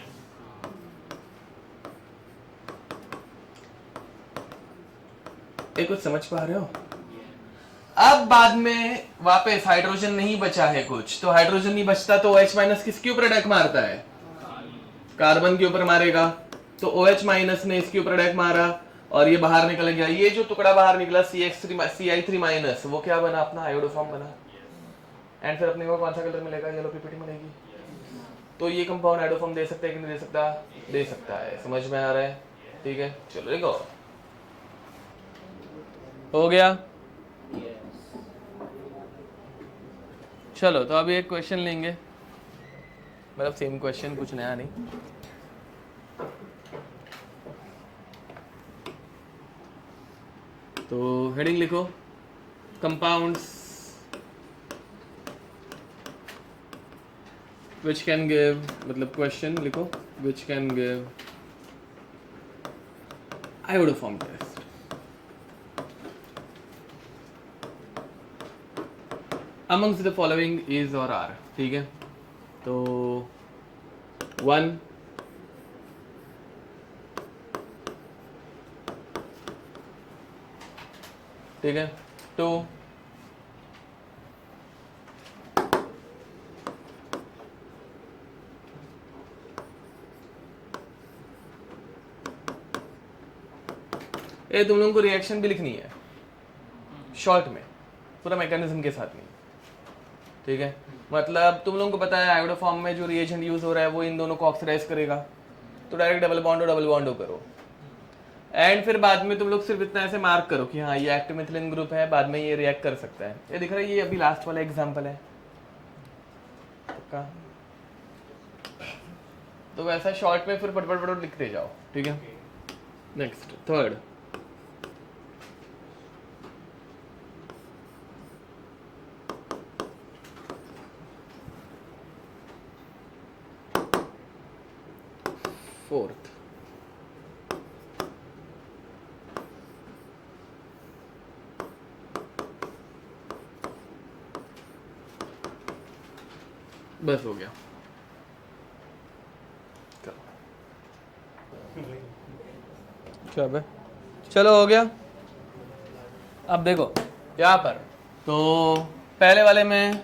ये कुछ समझ पा रहे हो? अब बाद में वापस हाइड्रोजन नहीं बचा है कुछ, तो हाइड्रोजन नहीं बचता तो OH माइनस किसके ऊपर अटैक मारता है? कार्बन के ऊपर मारेगा। तो OH माइनस ने इसके ऊपर अटैक मारा और ये बाहर निकल गया। ये जो टुकड़ा बाहर निकला CI3 माइनस, वो क्या बना? अपना आयोडोफॉर्म बना। एंड फिर अपने को कौन सा कलर मिलेगा? येलो पीपीटी मिलेगी। तो ये कंपाउंड आयोडोफॉर्म दे सकता है कि नहीं दे सकता? दे सकता है। समझ में आ रहा है? ठीक है, चलो देखो हो गया। चलो तो अभी एक क्वेश्चन लेंगे, मतलब सेम क्वेश्चन, कुछ नया नहीं। तो हेडिंग लिखो, कंपाउंड्स विच कैन गिव, मतलब क्वेश्चन लिखो, which can give iodoform test. Among the following is और आर, ठीक है, तो 1 ठीक है, 2 ये तुम लोगों को रिएक्शन भी लिखनी है शॉर्ट में, पूरा मैकेनिज्म के साथ नहीं, ठीक है। मतलब तुम लोगों को पता है आयोडोफॉर्म में जो रिएजेंट यूज हो रहा है वो इन दोनों को ऑक्सीडाइज करेगा, तो डायरेक्ट डबल बॉन्डो करो, एंड फिर बाद में तुम लोग सिर्फ इतना ऐसे मार्क करो कि हाँ ये एक्टिव मिथिलीन ग्रुप है, बाद में ये रिएक्ट कर सकता है। ये दिख रहा है, ये अभी लास्ट वाला एग्जांपल है का, तो वैसा शॉर्ट में फिर पट लिखते जाओ, ठीक है। नेक्स्ट थर्ड, फोर्थ, बस हो गया, क्या बे? चलो हो गया। अब देखो यहाँ पर, तो पहले वाले में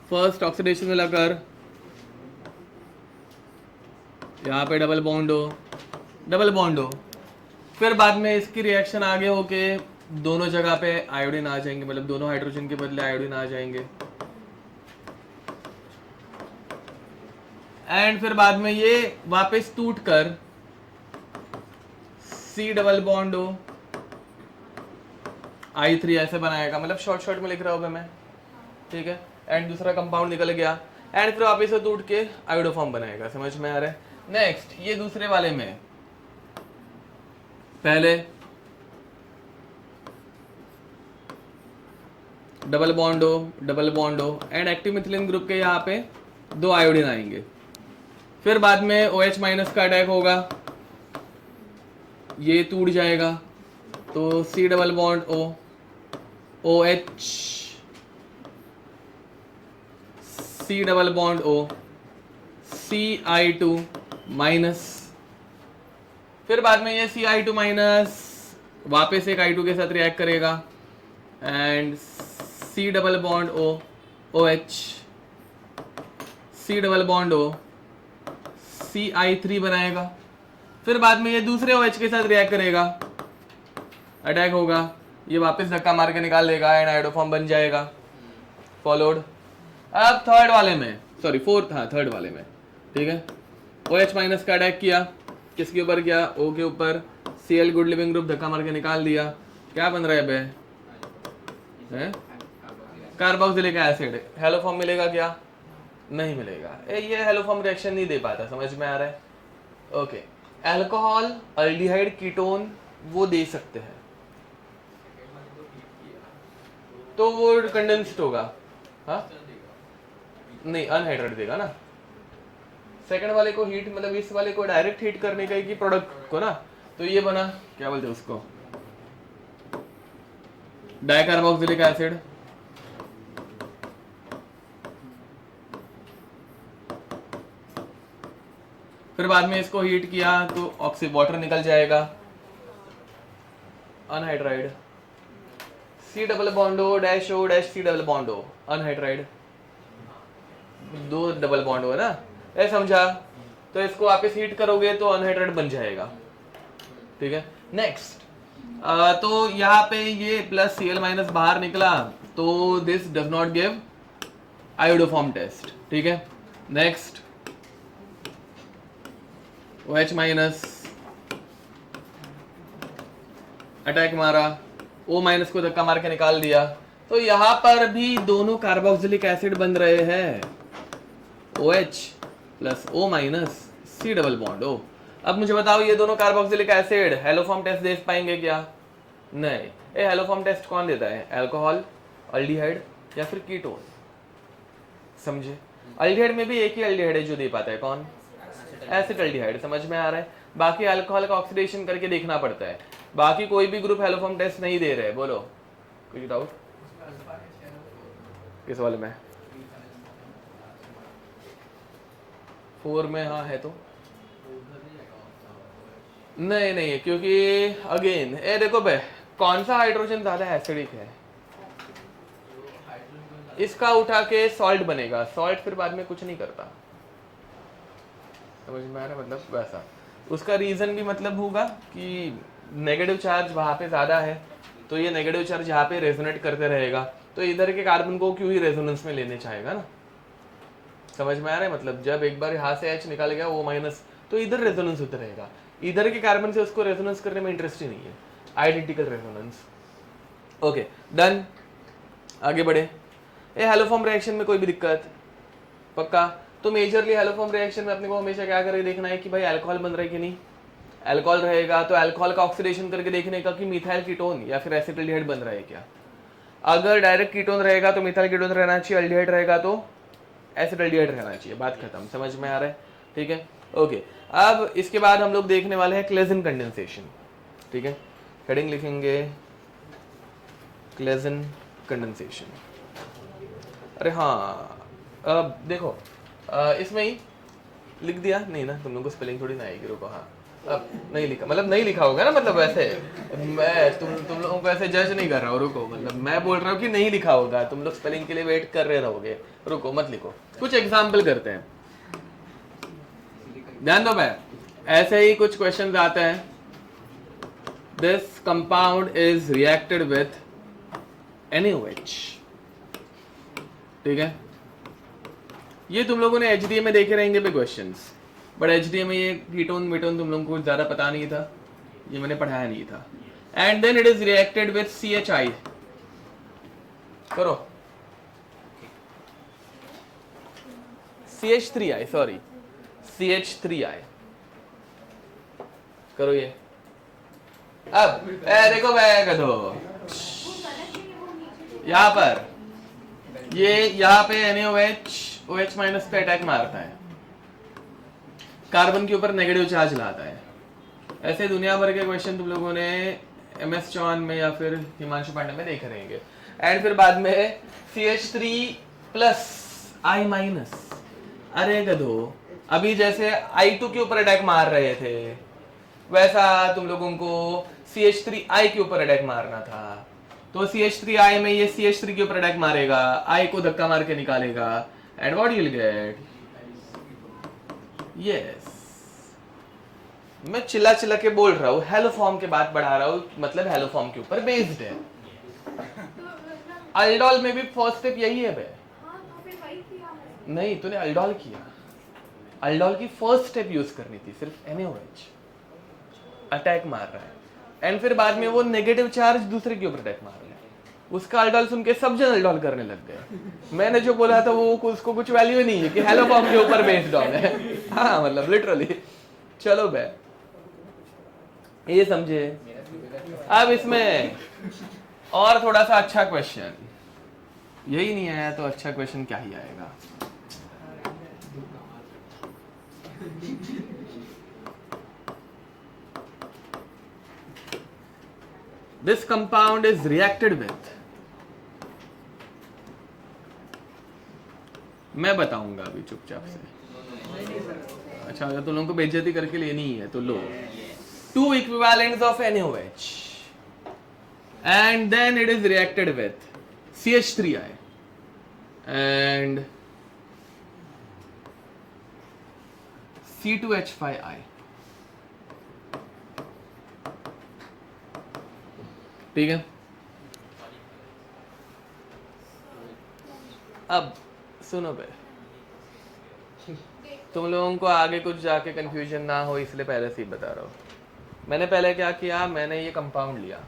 फर्स्ट ऑक्सीडेशन में लगाकर यहाँ पे डबल बॉन्ड हो, फिर बाद में इसकी रिएक्शन आगे होके दोनों जगह पे आयोडीन आ जाएंगे, मतलब दोनों हाइड्रोजन के बदले आयोडीन आ जाएंगे, एंड फिर बाद में ये वापस टूट कर C डबल बॉन्ड हो I3 ऐसे बनाएगा, मतलब शॉर्ट में लिख रहा हूँ मैं, ठीक है। एंड दूसरा कंपाउंड निकल गया, एंड फिर वापस से टूट के आयोडोफॉर्म बनाएगा, समझ में आ रहा है। नेक्स्ट ये दूसरे वाले में पहले डबल बॉन्ड हो एंड एक्टिव मिथिलीन ग्रुप के यहाँ पे 2 आयोडीन आएंगे, फिर बाद में OH माइनस का अटैक होगा, ये टूट जाएगा, तो C double bond O, OH, C double bond O, CI2 minus, फिर बाद में ये CI2 माइनस वापस एक I2 के साथ रिएक्ट करेगा, and C double bond O, OH, C double bond O, CI3 बनाएगा, फिर बाद में ये दूसरे OH के साथ रिएक्ट करेगा, अटैक होगा, ये वापस धक्का मार के निकाल लेगा एंड आयोडोफॉर्म बन जाएगा। फॉलोड। अब थर्ड वाले में, सॉरी फोर्थ, हाँ थर्ड वाले में, ठीक है, OH माइनस का अटैक किया, किसके ऊपर किया, O के ऊपर, Cl गुड लिविंग ग्रुप धक्का मार के निकाल दिया, क्या बन रहा है बे, कार्बोक्सिलिक एसिड, हेलोफॉर्म मिलेगा क्या, नहीं मिलेगा, ये हेलोफॉर्म रिएक्शन नहीं दे पाता, समझ में आ रहा है। ओके, अल्कोहल, अल्डिहाइड, कीटोन वो दे सकते हैं, तो वो कंडेंस्ड होगा, हाँ नहीं अनहाइड्रेट देगा ना, सेकंड वाले को हीट, मतलब इस वाले को डायरेक्ट हीट करने का कि प्रोडक्ट को ना, तो ये बना, क्या बोलते हैं उसको, डाइकार्बोक्सिलिक एसिड, फिर बाद में इसको हीट किया तो ऑक्सी वाटर निकल जाएगा, anhydride, C double bond O dash C double bond O, anhydride, 2 double bond हो ना, ये समझा, तो इसको वापस हीट करोगे तो अनहाइड्राइड बन जाएगा, ठीक है। नेक्स्ट, तो यहाँ पे ये प्लस Cl माइनस बाहर निकला, तो this does not give iodoform test, ठीक है। नेक्स्ट OH माइनस अटैक मारा, O माइनस को धक्का मार के निकाल दिया, तो यहां पर भी दोनों कार्बोक्सिलिक एसिड बन रहे हैं, OH plus O minus C double bond O। अब मुझे बताओ ये दोनों कार्बोक्सिलिक एसिड हेलोफॉर्म टेस्ट दे पाएंगे क्या, नहीं। ये हेलोफॉर्म टेस्ट कौन देता है, अल्कोहल, अल्डिहाइड या फिर कीटोन, समझे। अल्डिहाइड में भी एक ही अल्डिहाइड है जो दे पाता है, कौन, एसिड अल्डिहाइड, समझ में आ रहा है। बाकी अल्कोहल का ऑक्सीडेशन करके देखना पड़ता है। बाकी कोई भी ग्रुप हेलोफॉर्म टेस्ट नहीं दे रहे। बोलो कुछ डाउट किस वाले में? 4 में हाँ है तो नहीं नहीं है, क्योंकि अगेन ए देखो भाई कौन सा हाइड्रोजन ज्यादा एसिडिक है, इसका उठा के सॉल्ट बनेगा, सॉल्ट फिर बाद में कुछ नहीं करता, समझ में आ रहा है? मतलब वैसा उसका रीजन भी मतलब होगा कि नेगेटिव चार्ज वहां पे ज्यादा है, तो ये नेगेटिव चार्ज यहाँ पे रेजोनेट करते रहेगा, तो इधर के कार्बन को क्यों ही रेजोनेंस में लेने चाहेगा ना, समझ में आ रहा है? मतलब जब एक बार यहाँ से H निकाल गया वो माइनस, तो इधर रेजोनेंस होता रहेगा, इधर के कार्बन से उसको रेजोनेंस करने में इंटरेस्ट ही नहीं है, आइडेंटिकल रेजोनेंस। ओके डन, आगे बढ़े। ये हेलोफॉर्म रिएक्शन में कोई भी दिक्कत? पक्का? तो मेजरली हेलोफॉर्म रिएक्शन में अपने को हमेशा क्या करके देखना है कि भाई अल्कोहल बन रहा है कि नहीं, अल्कोहल रहेगा तो अल्कोहल का ऑक्सीडेशन करके देखने का कि मिथाइल कीटोन या फिर एसिटाल्डिहाइड बन रहा है क्या। अगर डायरेक्ट कीटोन रहेगा तो मिथाइल कीटोन रहना चाहिए, अल्डिहाइड रहेगा तो एसिटाल्डिहाइड रहना चाहिए, बात खत्म, समझ में आ रहा है? ठीक है ओके। अब इसके बाद हम लोग देखने वाले हैं क्लेजन कंडेंसेशन, ठीक है, हेडिंग लिखेंगे क्लेजन कंडेंसेशन। अरे हाँ अब देखो इसमें ही लिख दिया नहीं ना, तुम लोगों को स्पेलिंग थोड़ी ना आएगी, रुको, हाँ अब नहीं लिखा, मतलब नहीं लिखा होगा ना, मतलब वैसे मैं तुम लोगों को ऐसे जज नहीं कर रहा हूँ, रुको, मतलब मैं बोल रहा हूँ कि नहीं लिखा होगा, तुम लोग स्पेलिंग के लिए वेट कर रहे रहोगे, रुको मत लिखो, कुछ एग्जाम्पल करते हैं, ध्यान दो भाई, ऐसे ही कुछ क्वेश्चंस आते हैं। This compound is reacted with NaOH, ठीक है, ये तुम लोगों ने HDA में देखे रहेंगे भी क्वेश्चंस, बट HDA में ये कीटोन मीटोन तुम लोगों को ज्यादा पता नहीं था, ये मैंने पढ़ाया नहीं था। And then it is reacted with CHI, करो CH3I, सॉरी CH3I, करो ये। अब देखो मैं गधो, यहाँ पर ये यहाँ पे NaOH माइनस पे अटैक मारता है, कार्बन के ऊपर नेगेटिव चार्ज लाता है। ऐसे दुनिया भर के क्वेश्चन तुम लोगों ने MS चौहान में या फिर हिमांशु पांडे में देखे रहेंगे। एंड फिर बाद में CH3+I-, अरे गधो, अभी जैसे I2 के ऊपर अटैक मार रहे थे वैसा तुम लोगों को CH3I के ऊपर अटैक मारना था, तो CH3I में ये CH3 के ऊपर अटैक मारेगा, I को धक्का मार के निकालेगा, and what you will gate, yes, मैं चिल्ला चिल्ला के बोल रहा हूँ, हेलोफॉर्म के बात बढ़ा रहा हूँ, मतलब हेलोफॉर्म के ऊपर बेस्ड है। अल्डोल में भी फर्स्ट स्टेप यही है बे, नहीं तूने अल्डोल किया, अल्डोल की फर्स्ट स्टेप यूज करनी थी, सिर्फ NaOH अटैक मार रहा है, एंड फिर बाद में वो नेगेटिव चार्ज दूसरे के ऊपर अटैक मार रहा है, उसका अल्डोल सुन के सब जन अल्डोल करने लग गए। मैंने जो बोला था वो उसको कुछ वैल्यू नहीं है कि हेलोफॉर्म के ऊपर बेस्ड ऑन है, हाँ मतलब लिटरली। चलो बे ये समझे। अब इसमें और थोड़ा सा अच्छा क्वेश्चन, यही नहीं आया तो अच्छा क्वेश्चन क्या ही आएगा। This compound is reacted with, मैं बताऊंगा अभी चुपचाप से, अच्छा अगर तुम लोगों को बेइज्जती करके लेनी ही है तो लो, 2 equivalents of NaOH and then it is reacted with CH3I and C2H5I, ठीक है। अब सुनो बे, तुम लोगों को आगे कुछ जाके कंफ्यूजन ना हो इसलिए पहले से ही बता रहा हूँ। मैंने पहले क्या किया, मैंने ये कंपाउंड लिया,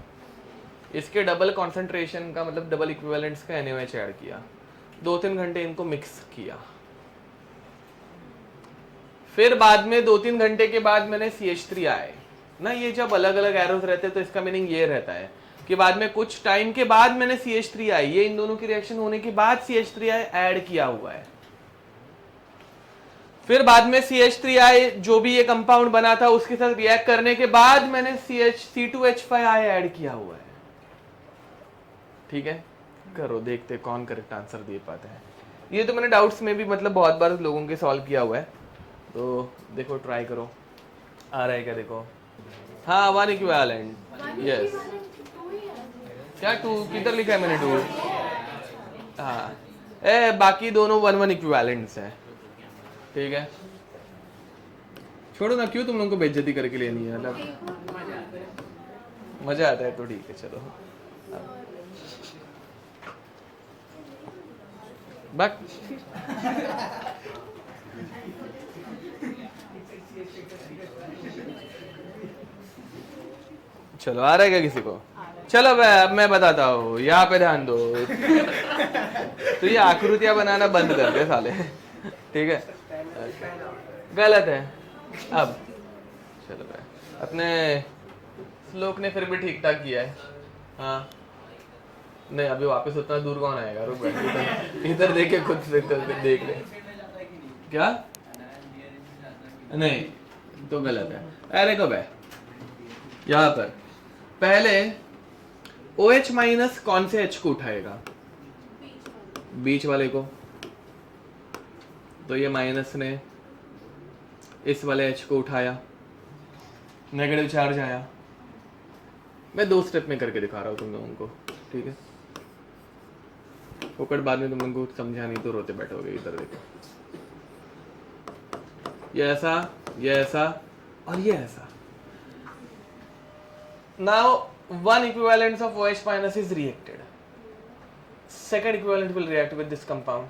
इसके डबल कॉन्सेंट्रेशन का मतलब डबल इक्विवेलेंट्स का NaOH ऐड किया, 2-3 घंटे इनको मिक्स किया, फिर बाद में 2-3 घंटे के बाद मैंने CH3I ना, ये जब अलग अलग एरोज रहते हैं तो इसका मीनिंग ये रहता है कि बाद में कुछ टाइम के बाद मैंने CH3I, ये इन दोनों की रिएक्शन होने के बाद CH3I ऐड किया हुआ है। फिर बाद में CH3I जो भी ये कंपाउंड बना था उसके साथ रिएक्ट करने के बाद मैंने C2H5I ऐड किया हुआ है। ठीक है, करो, देखते कौन करेक्ट आंसर दे पाते हैं। ये तो मैंने डाउट्स में भी मतलब बहुत बार लोगों के सॉल्व किया हुआ है, तो देखो ट्राई करो, आ रहा है क्या देखो। हाँ, वन इक्विवेलेंट, यस। क्या टू किधर लिखा है मैंने टू? हाँ, बाकी दोनों वन वन इक्विवेलेंट्स है। ठीक है, छोड़ो ना, क्यों तुम लोगों को बेइज्जती करके लेनी है, मतलब मजा आता है तो ठीक है, चलो। बक चलो, आ रहा है क्या किसी को? चलो भाई, अब मैं बताता हूँ, यहाँ पे ध्यान दो। तो ये आकृतियां बनाना बंद कर दे साले। ठीक है, गलत है। अब चलो भाई, अपने श्लोक ने फिर भी ठीक ठाक किया है। हाँ, नहीं अभी वापस उतना दूर कौन आएगा, रुक बैठ, इधर देख के खुद से देख ले। क्या? नहीं, तो गलत है। अरे कब है यहाँ पर पहले OH माइनस कौन से H को उठाएगा? बीच वाले को। तो ये माइनस ने इस वाले H को उठाया, नेगेटिव चार्ज आया। मैं 2 स्टेप में करके दिखा रहा हूँ तुम लोगों को, ठीक है? फोकट बाद में तुम लोगों को समझा नहीं तो रोते बैठोगे। इधर देखो, ये ऐसा, ये ऐसा और ये ऐसा। Now one equivalence of OH minus is reacted. Second equivalent will react with this compound.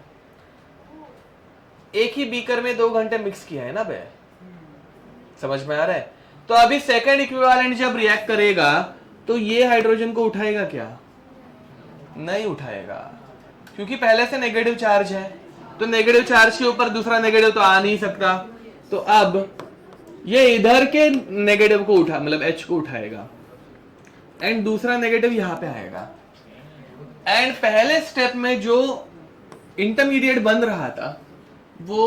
एक ही बीकर में 2 घंटे मिक्स किया है ना बे, समझ में आ रहा है? तो अभी सेकंड इक्विवेलेंट जब रिएक्ट करेगा तो ये हाइड्रोजन को उठाएगा क्या? नहीं उठाएगा, क्योंकि पहले से नेगेटिव चार्ज है। तो नेगेटिव चार्ज के ऊपर दूसरा नेगेटिव तो आ नहीं सकता। तो अब ये इधर के नेगेटिव को उठा, मतलब H को उठाएगा, एंड दूसरा नेगेटिव यहां पे आएगा। एंड पहले स्टेप में जो इंटरमीडिएट बन रहा था वो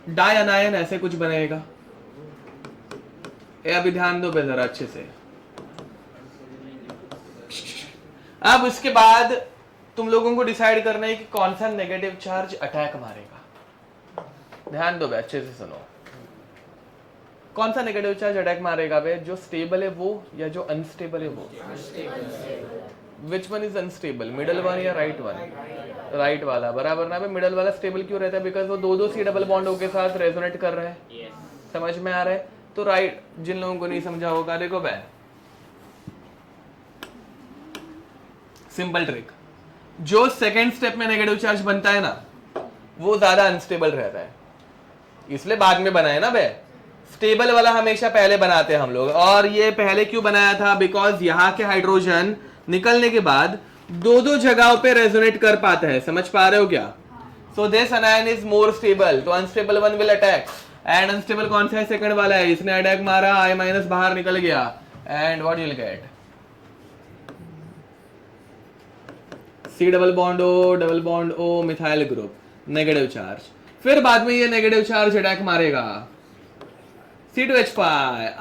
डाई अनायन ऐसे कुछ बनेगा। अभी ध्यान दो जरा अच्छे से। अब उसके बाद तुम लोगों को डिसाइड करना है कि कौन सा नेगेटिव चार्ज अटैक मारेगा। ध्यान दो बे, अच्छे से सुनो। कौन सा नेगेटिव चार्ज अटैक मारेगा बे? जो स्टेबल है वो या जो अनस्टेबल है वो? Which one is unstable, middle one या राइट वन? राइट वाला, बराबर ना बे। मिडल वाला स्टेबल क्यों रहता है? बिकॉज वो दो C डबल बॉन्डों के साथ रेजोनेट कर रहा है। समझ में आ रहा है? तो राइट, जिन लोगों को नहीं समझा होगा देखो बे, सिंपल ट्रिक। जो सेकेंड स्टेप में नेगेटिव चार्ज बनता है ना वो ज्यादा अनस्टेबल रहता है, इसलिए बाद में बनाया ना बे। स्टेबल वाला हमेशा पहले बनाते हैं हम लोग। और ये पहले क्यों बनाया था? बिकॉज यहाँ के हाइड्रोजन निकलने के बाद 2 जगहों पे रेजोनेट कर पाता है। समझ पा रहे हो क्या? So this anion is more stable, तो unstable one will attack. And unstable कौन सा है? सेकंड वाला है। इसने अटैक मारा, I माइनस बाहर निकल गया, and what you will gate? C double bond O methyl group, negative charge. फिर बाद में ये नेगेटिव चार्ज अटैक मारेगा C2H5,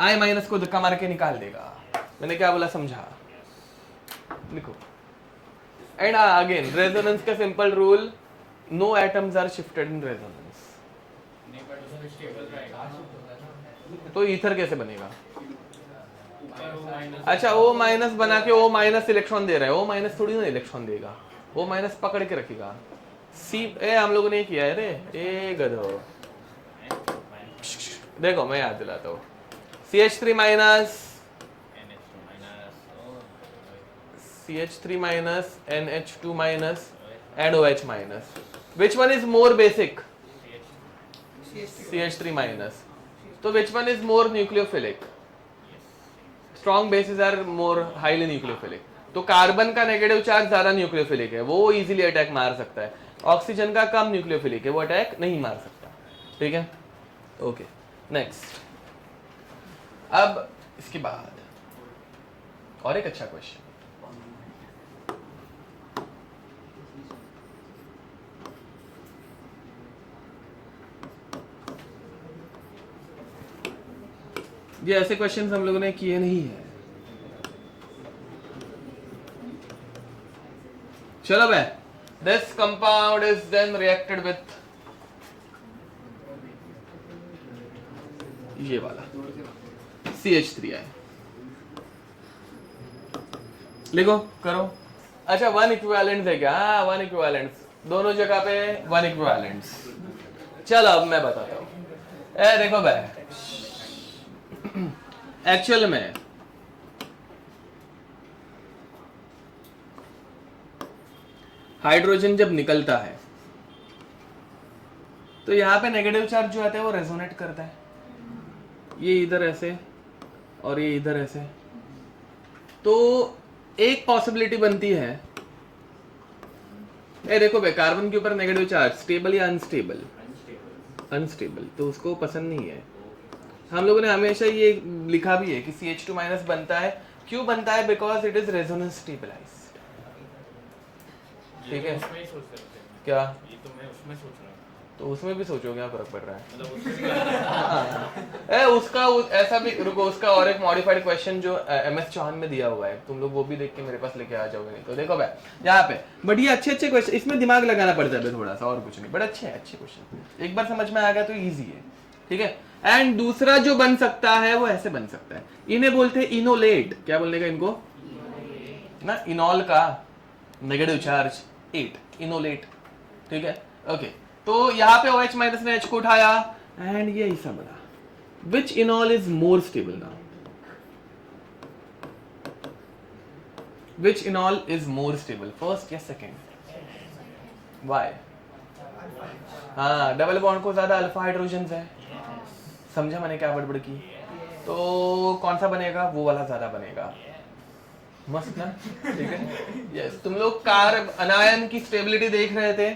I माइनस को धक्का मार के निकाल देगा। मैंने क्या बोला समझा? लिखो। एंड अगेन रेजोनेंस का simple rule, no atoms are shifted in resonance. तो ईथर कैसे बनेगा? अच्छा, O माइनस बना के O माइनस इलेक्ट्रॉन दे रहा है। O माइनस थोड़ी ना इलेक्ट्रॉन देगा, O माइनस पकड़ के रखेगा। हम लोगों ने किया है रे, ए गधो। देखो मैं याद दिलाता हूँ। CH3 minus CH3 minus NH2 minus and OH minus. Which one is more basic? CH3 minus. So which one is more nucleophilic? Strong bases are more highly nucleophilic. तो कार्बन का नेगेटिव चार्ज ज्यादा nucleophilic है, वो easily attack मार सकता है। Oxygen का कम nucleophilic है, वो अटैक नहीं मार सकता। ठीक है, ओके नेक्स्ट। अब इसके बाद और एक अच्छा क्वेश्चन। ये ऐसे क्वेश्चंस हम लोगों ने किए नहीं है। चलो भाई, this compound is then reacted with ये वाला CH3I। लिखो करो। अच्छा, 1 इक्विवेलेंट है क्या? हाँ, 1 इक्विवेलेंट, दोनों जगह पे 1 इक्विवेलेंट। चलो अब मैं बताता हूँ। देखो भाई, एक्चुअल में हाइड्रोजन जब निकलता है तो यहाँ पे नेगेटिव चार्ज जो आता है वो रेजोनेट करता है, ये इधर ऐसे और ये इधर ऐसे। तो एक पॉसिबिलिटी बनती है, देखो भाई, कार्बन के ऊपर नेगेटिव चार्ज स्टेबल या अनस्टेबल? अनस्टेबल, तो उसको पसंद नहीं है। हम लोगों ने हमेशा ये लिखा भी है कि CH2- बनता है। क्यों बनता है? Because it is resonance stabilized. ठीक है, क्या ये तो मैं उसमें सोच रहा हूँ। तो उसमें भी सोचो, क्या फर्क पड़ रहा है? मतलब उसका ऐसा भी रुको, उसका और एक मॉडिफाइड क्वेश्चन जो MS चौहान में दिया हुआ है, तुम लोग वो भी देख के मेरे पास लेके आ जाओगे। नहीं तो देखो भाई यहाँ पे, बट ये अच्छे क्वेश्चन, इसमें दिमाग लगाना पड़ता है थोड़ा सा, और कुछ नहीं, बट अच्छे क्वेश्चन, एक बार समझ में आ गया तो ईजी है। ठीक है, एंड दूसरा जो बन सकता है वो ऐसे बन सकता है, इन्हें बोलते हैं इनोलेट। क्या बोलने का इनको ना, इनॉल का नेगेटिव चार्ज 8, इनोलेट। ठीक है, ओके। तो यहाँ पे OH- ने H को उठाया एंड ये ऐसा बना। Which enol is more stable now? Which enol is more stable? First या second? Why? हाँ, डबल बॉन्ड को ज्यादा अल्फा हाइड्रोजन है। समझा मैंने क्या बड़बड़ की? तो कौन सा बनेगा? वो वाला ज्यादा बनेगा। मस्त ना? ठीक है, यस। तुम लोग अनायन की स्टेबिलिटी देख रहे थे,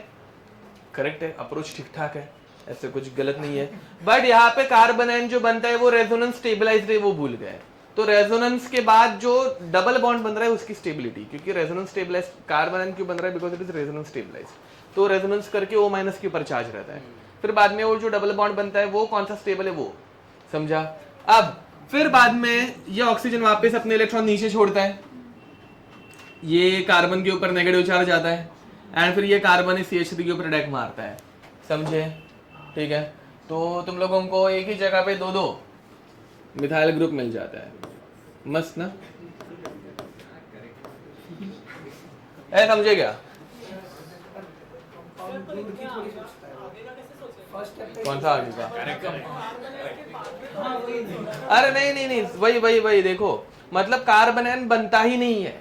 करेक्ट है, अप्रोच ठीक ठाक है, ऐसे कुछ गलत नहीं है। बट यहाँ पे कार्बन आयन जो बनता है वो रेजोनेंस स्टेबलाइज्ड है, वो भूल गए। तो रेजोनेंस के बाद जो डबल बॉन्ड बन रहा है उसकी स्टेबिलिटी, क्योंकि रेजोनेंस स्टेबलाइज्ड कार्बन आयन क्यों बन रहा है? Because it is resonance stabilized. तो रेजोनेंस करके O- के ऊपर चार्ज रहता है। फिर बाद में वो जो डबल बॉन्ड बनता है वो कौन सा स्टेबल है, वो समझा। अब फिर बाद में ये ऑक्सीजन वापस अपने इलेक्ट्रॉन नीचे छोड़ता है, ये कार्बन के ऊपर नेगेटिव चार्ज आता है, एंड फिर ये कार्बन इस CH3 के ऊपर अटैक मारता है। समझे? ठीक है, तो तुम लोगों को एक ही जगह पे दो मिथाइल ग्रुप मिल जाता है। मस्त ना? समझे क्या? कौन सा आगे का? अरे नहीं, वही देखो, मतलब कार्बन आयन बनता ही नहीं है।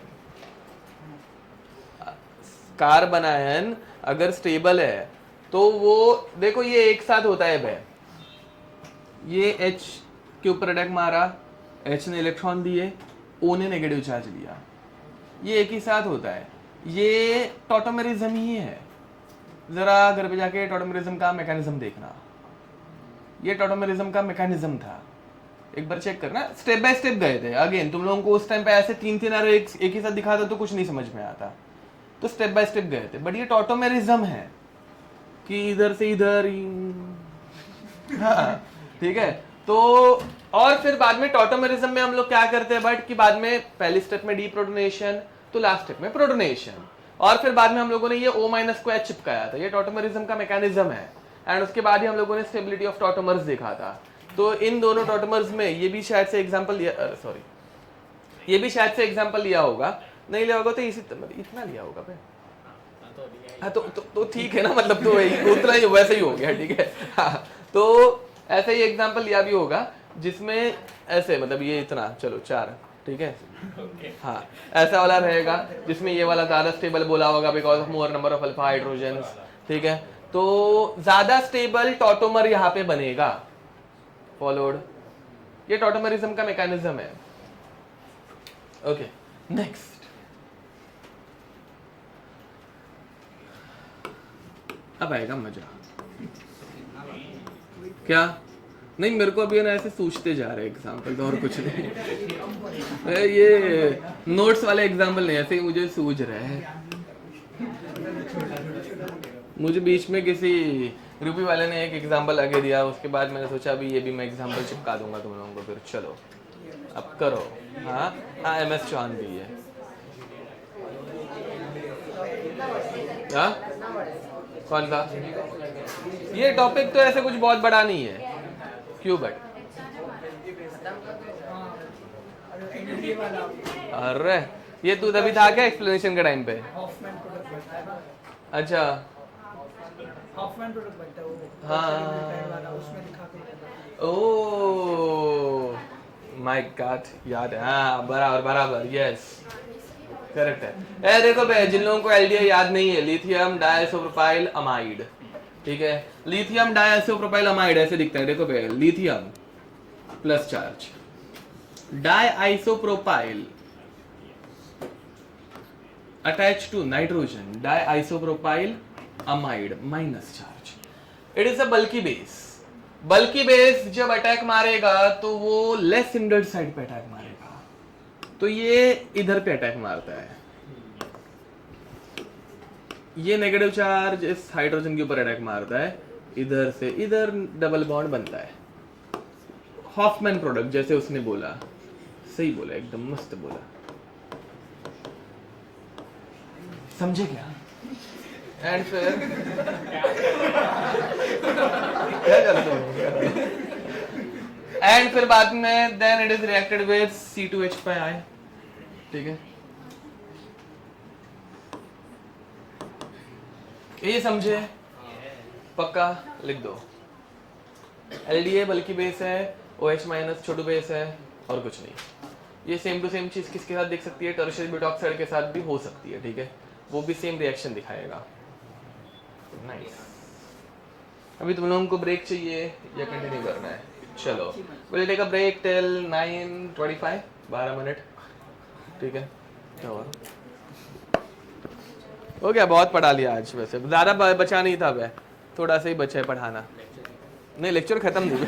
कार्बन आयन अगर स्टेबल है तो वो देखो, ये एक साथ होता है भाई, ये H के ऊपर अटैक मारा, H ने इलेक्ट्रॉन दिए, O ने नेगेटिव चार्ज लिया, ये एक ही साथ होता है। ये टॉटोमेरिज्म ही है। जरा घर पे जाके टॉटोमेरिज्म का मैकेनिज्म देखना, ये टॉटोमेरिज्म का मैकेनिज्म था, एक बार चेक करना। स्टेप बाय स्टेप गए थे। अगेन तुम लोगों को उस टाइम पे ऐसे तीन एरो एक ही साथ दिखाता तो कुछ नहीं समझ में आता, तो स्टेप बाय स्टेप गए थे। बट ये टॉटोमेरिज्म है कि इधर से इधर हाँ, ठीक है। तो और फिर बाद में टॉटोमेरिज्म में हम लोग क्या करते हैं बट कि बाद में पहली स्टेप में डीप्रोटोनेशन, तो लास्ट स्टेप में प्रोटोनेशन, और फिर बाद में हम लोगों ने ये O- को H चिपकाया था। ये टॉटोमेरिज्म का मैकेनिज्म है। एंड उसके बाद ही हम लोगों ने स्टेबिलिटी ऑफ टॉटोमर्स देखा था। तो इन दोनों टॉटोमर्स में ये भी शायद से एग्जांपल लिया, सॉरी, ये भी शायद से एग्जांपल लिया होगा, नहीं लिया होगा तो इतना लिया होगा भाई। हाँ तो ठीक है ना, मतलब तो उतना ही वैसे ही हो गया। ठीक है, हाँ, तो ऐसे ही एग्जांपल लिया भी होगा जिसमें ऐसे, मतलब ये इतना, चलो 4, ठीक है, हाँ, ऐसा वाला रहेगा जिसमें ये वाला ज्यादा स्टेबल बोला होगा because of more number of alpha hydrogens. ठीक है, तो ज्यादा स्टेबल टॉटोमर यहाँ पे बनेगा। फॉलोड, ये टॉटोमरिज्म का मैकेनिज्म है। ओके, नेक्स्ट अब आएगा मजा। क्या नहीं, मेरे को अभी ना ऐसे सूझते जा रहे एग्जाम्पल, तो और कुछ नहीं। ये नोट्स वाले एग्जाम्पल नहीं, ऐसे ही मुझे सूझ रहे हैं। मुझे बीच में किसी रूपी वाले ने एक एग्जांपल आगे दिया, उसके बाद मैंने सोचा अभी ये भी मैं एग्जांपल चिपका दूंगा तुम लोगों को। फिर चलो अब करो। हाँ हाँ, MS चौहान भी है। हाँ कौन सा? ये टॉपिक तो ऐसे कुछ बहुत बड़ा नहीं है। क्यूबेट। अरे ये तू तभी था क्या एक्सप्लेनेशन के टाइम पे? अच्छा हाँ, ओ माय गॉड, याद है। हाँ बराबर बराबर, यस करेक्ट है। ए देखो भाई, जिन लोगों को एलडीआई याद नहीं है, लिथियम डाइसोप्रोपाइल अमाइड, ठीक है। लिथियम डाइसोप्रोपाइल अमाइड ऐसे दिखता है, देखो भाई, lithium plus charge, diisopropyl attached to nitrogen, diisopropyl amide minus charge. It is a bulky base. Bulky base जब अटैक मारेगा तो वो लेस हिंडर्ड साइड पे अटैक मारेगा, तो ये इधर पे अटैक मारता है। ये नेगेटिव चार्ज इस हाइड्रोजन के ऊपर अटैक मारता है, इधर से इधर डबल बॉन्ड बनता है। हॉफमैन प्रोडक्ट जैसे उसने बोला, सही बोला, एकदम मस्त बोला, समझे क्या? एंड फिर क्या करते हो? एंड फिर बाद में then it is reacted with C2H5I, ठीक है। ये समझे? पक्का लिख दो। LDA बल्कि बेस है, OH माइनस छोटू बेस है, और कुछ नहीं। ये सेम टू सेम चीज किसके साथ देख सकती है? टर्शियरी ब्यूटॉक्साइड के साथ भी हो सकती है, ठीक है। वो भी सेम रिएक्शन दिखाएगा। नाइस। अभी तुम लोगों को ब्रेक चाहिए या कंटिन्यू करना है? चलो will take a break till 9:25, 12 minute, ठीक है। और हो गया, बहुत पढ़ा लिया आज, वैसे ज़्यादा बचा नहीं था, वह थोड़ा सा ही बचा है पढ़ाना। नहीं लेक्चर खत्म नहीं हुआ।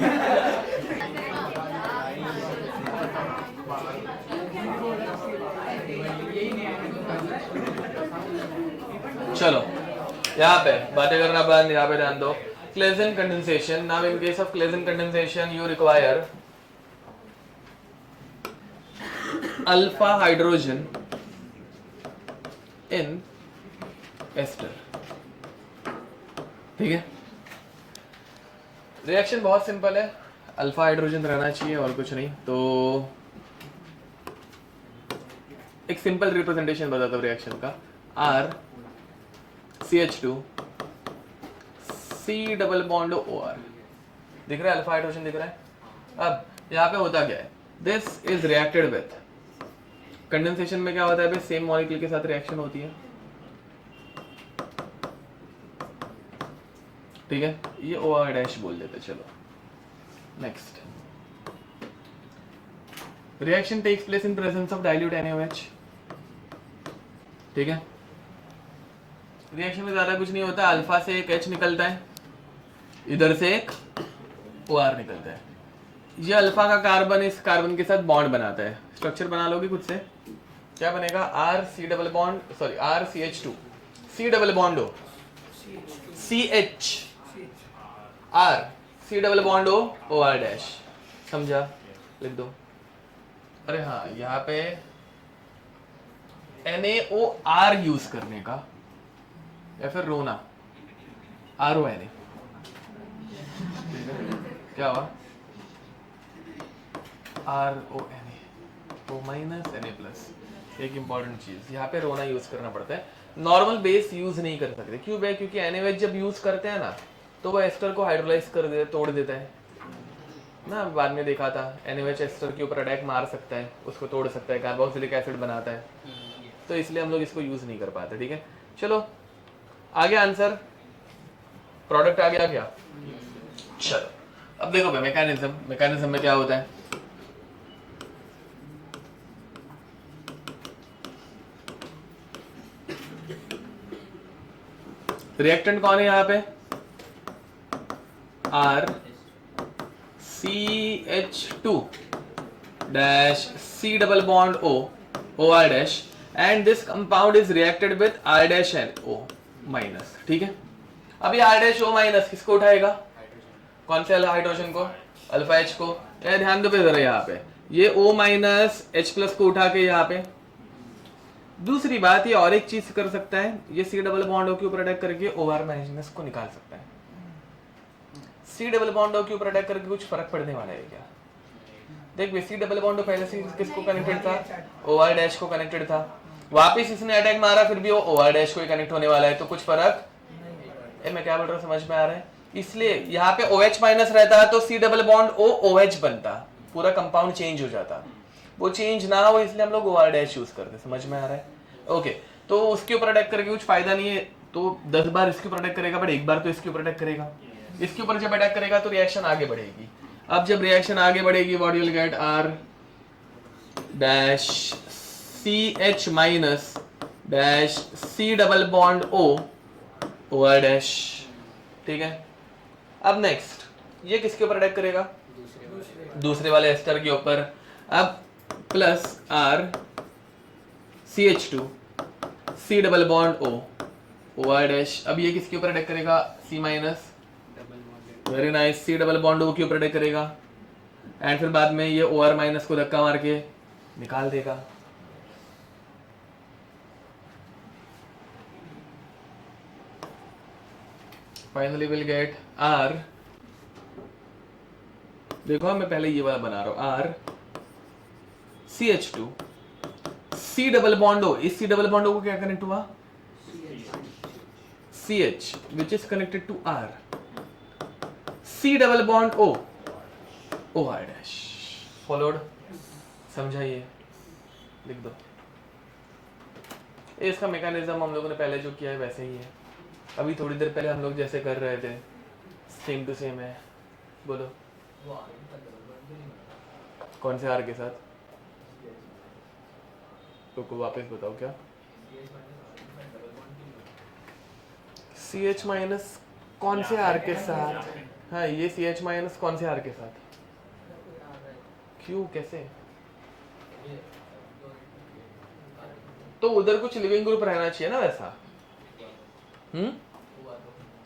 चलो यहाँ पे बातें करना बंद, यहाँ पे ध्यान दो। Claisen condensation. Now in case of Claisen condensation you require alpha hydrogen in ester, ठीक है। रिएक्शन बहुत सिंपल है, अल्फा हाइड्रोजन रहना चाहिए और कुछ नहीं। तो एक सिंपल रिप्रेजेंटेशन बताता हूँ रिएक्शन का। R CH2 C double bond OR, दिख रहा है? अल्फा हाइड्रोजन दिख रहा है। अब यहाँ पे होता क्या है? This is reacted with, condensation में क्या होता है? सेम मॉलिक्यूल के साथ रिएक्शन होती है, ठीक है। ये OR डैश बोल देते। चलो next. Reaction takes place in presence of dilute NaOH, ठीक है। रिएक्शन में ज्यादा कुछ नहीं होता, अल्फा से एक H निकलता है, इधर से एक OR निकलता है। ये अल्फा का कार्बन इस कार्बन के साथ बॉन्ड बनाता है। स्ट्रक्चर बना लोगे खुद से, क्या बनेगा? R double bond, sorry RCH2 C double bond O CH R C double bond O OR dash, समझा? लिख दो। अरे हाँ, यहाँ पे NaOR यूज करने का, या फिर रोना RONA, क्या हुआ? RONA, O minus Na plus. एक इंपॉर्टेंट चीज, यहाँ पे रोना यूज करना पड़ता है, नॉर्मल बेस यूज नहीं कर सकते। क्यों बे? क्योंकि NaOH जब यूज करते हैं ना, तो वो एस्टर को हाइड्रोलाइज कर दे, तोड़ देता है ना। बाद में देखा था, NaOH एस्टर के ऊपर अटैक मार सकता है, उसको तोड़ सकता है, कार्बोक्सिलिक एसिड बनाता है, तो इसलिए हम लोग इसको यूज नहीं कर पाते, ठीक है। चलो आगे आंसर, प्रोडक्ट आ गया क्या? चलो अब देखो भाई, मैकेनिज्म में क्या होता है? रिएक्टेंट कौन है यहाँ पे? R CH2 dash C double bond O OR dash and this compound is reacted with R dash and O minus, ठीक है। अभी R डैश O माइनस किसको उठाएगा? हाइड्रोजन कौन से हाइड्रोजन को? अल्फा H को। ये ध्यान दो पे जरा, यहाँ पे ये O माइनस H प्लस को उठा के यहाँ पे। दूसरी बात, ये और एक चीज कर सकता है, ये C डबल बॉन्ड O के ऊपर अटैक करके OR माइनस को निकाल सकता है। C डबल बॉन्ड O के ऊपर अटैक करके कुछ फर्क पड़ने वाला है क्या? देख सी डबल बॉन्ड पहले से किसको कनेक्टेड था? OR डैश को कनेक्टेड था। वापिस इसने अटैक मारा, फिर भी वो OR डैश को ही कनेक्ट होने वाला है, तो कुछ फर्क मैं क्या बोल रहा हूँ समझ में आ रहा है? इसलिए यहाँ पे OH माइनस रहता तो C double bond O OH बनता, पूरा कंपाउंड चेंज हो जाता। वो चेंज ना हो इसलिए हम लोग OR डैश यूज करते। समझ में आ रहा है? ओके, तो उसके ऊपर अटैक करके कुछ फायदा नहीं है, तो 10 बार इसके ऊपर अटैक करेगा, बट एक बार तो इसके ऊपर अटैक करेगा। इसके ऊपर जब अटैक करेगा तो रिएक्शन आगे बढ़ेगी। अब जब रिएक्शन आगे बढ़ेगी, what you will gate? R dash CH minus dash C double bond O OR dash. ठीक है, अब नेक्स्ट ये किसके ऊपर अटैक करेगा? दूसरे वाले एस्टर के ऊपर। अब plus R CH2 C double bond O OR dash. अब ये किसके ऊपर अटैक करेगा? C minus, very nice, C double bond O के ऊपर अटैक करेगा, एंड फिर बाद में ये OR माइनस को धक्का मार के निकाल देगा। फाइनली विल गेट R, देखो मैं पहले ये वाला बना रहा हूं, R CH2 C double bond O। इस C डबल बॉन्ड O को क्या कनेक्ट हुआ? CH which is connected to R, C double bond O OR dash. Followed? समझाइए, लिख दो। इसका मैकेनिज्म हम लोगों ने पहले जो किया है वैसे ही है। अभी थोड़ी देर पहले हम लोग जैसे कर रहे थे, सेम टू सेम है। बोलो कौन से R के साथ? तो वापस बताओ क्या? CH माइनस कौन से R के साथ? हाँ, ये CH माइनस कौन से R के साथ? क्यों, कैसे? तो उधर कुछ लिविंग ग्रुप रहना चाहिए ना वैसा।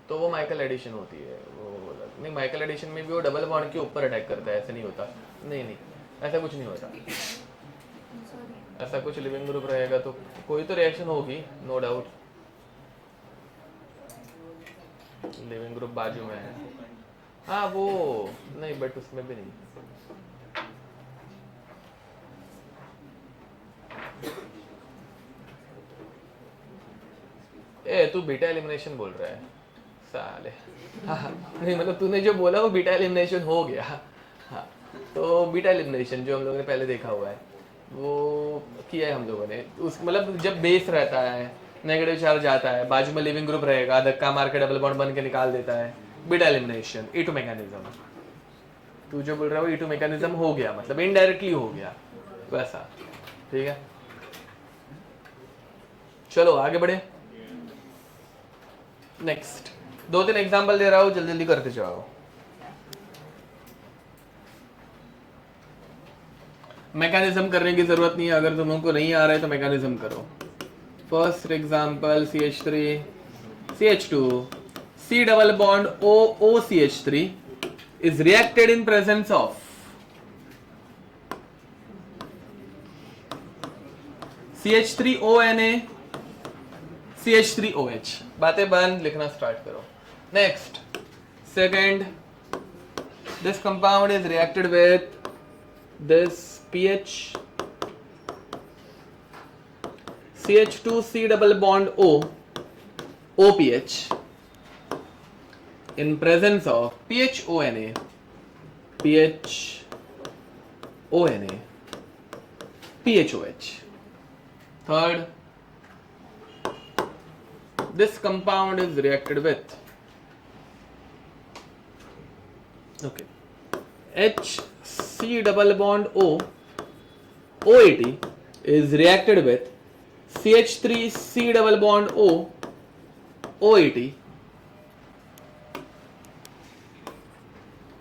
तो वो माइकल एडिशन होती है। वो नहीं, माइकल एडिशन में भी वो डबल बॉन्ड के ऊपर अटैक करता है, ऐसे नहीं होता। नहीं, ऐसा कुछ नहीं होता। ऐसा कुछ लिविंग ग्रुप रहेगा तो कोई तो रिएक्शन होगी, नो डाउट। लिविंग ग्रुप बाजू में है, हाँ वो नहीं, बट उसमें भी नहीं। तू बीटा एलिमिनेशन बोल रहा है साले। हाँ, नहीं मतलब तूने जो बोला वो बीटा एलिमिनेशन हो गया। हाँ, तो बीटा एलिमिनेशन जो हम लोगों ने पहले देखा हुआ है वो किया है हम लोगों ने। उस मतलब जब बेस रहता है, नेगेटिव चार्ज आता है, बाजू में लिविंग ग्रुप रहेगा, धक्का मार के डबल बॉन्ड बन के निकाल देता है, बीटा एलिमिनेशन। E2 मैकेनिज्म तू जो बोल रहा है वो E2 मैकेनिज्म हो गया, मतलब इनडायरेक्टली हो गया वैसा। ठीक है, चलो आगे बढ़े। नेक्स्ट 2-3 एग्जांपल दे रहा हूं, जल्दी जल्दी करते जाओ। मैकेनिज्म करने की जरूरत नहीं है, अगर तुमको नहीं आ रहा है तो मैकेनिज्म करो। First example CH3 CH2 C double bond O OCH3 is reacted in presence of CH3ONA CH3OH। बातें बंद, लिखना स्टार्ट करो। Next, second, this compound is reacted with this pH CH2C double bond O OPH in presence of PHONA PHOH। Third, this compound is reacted with HC double bond O OAT is reacted with CH3C double bond O OAT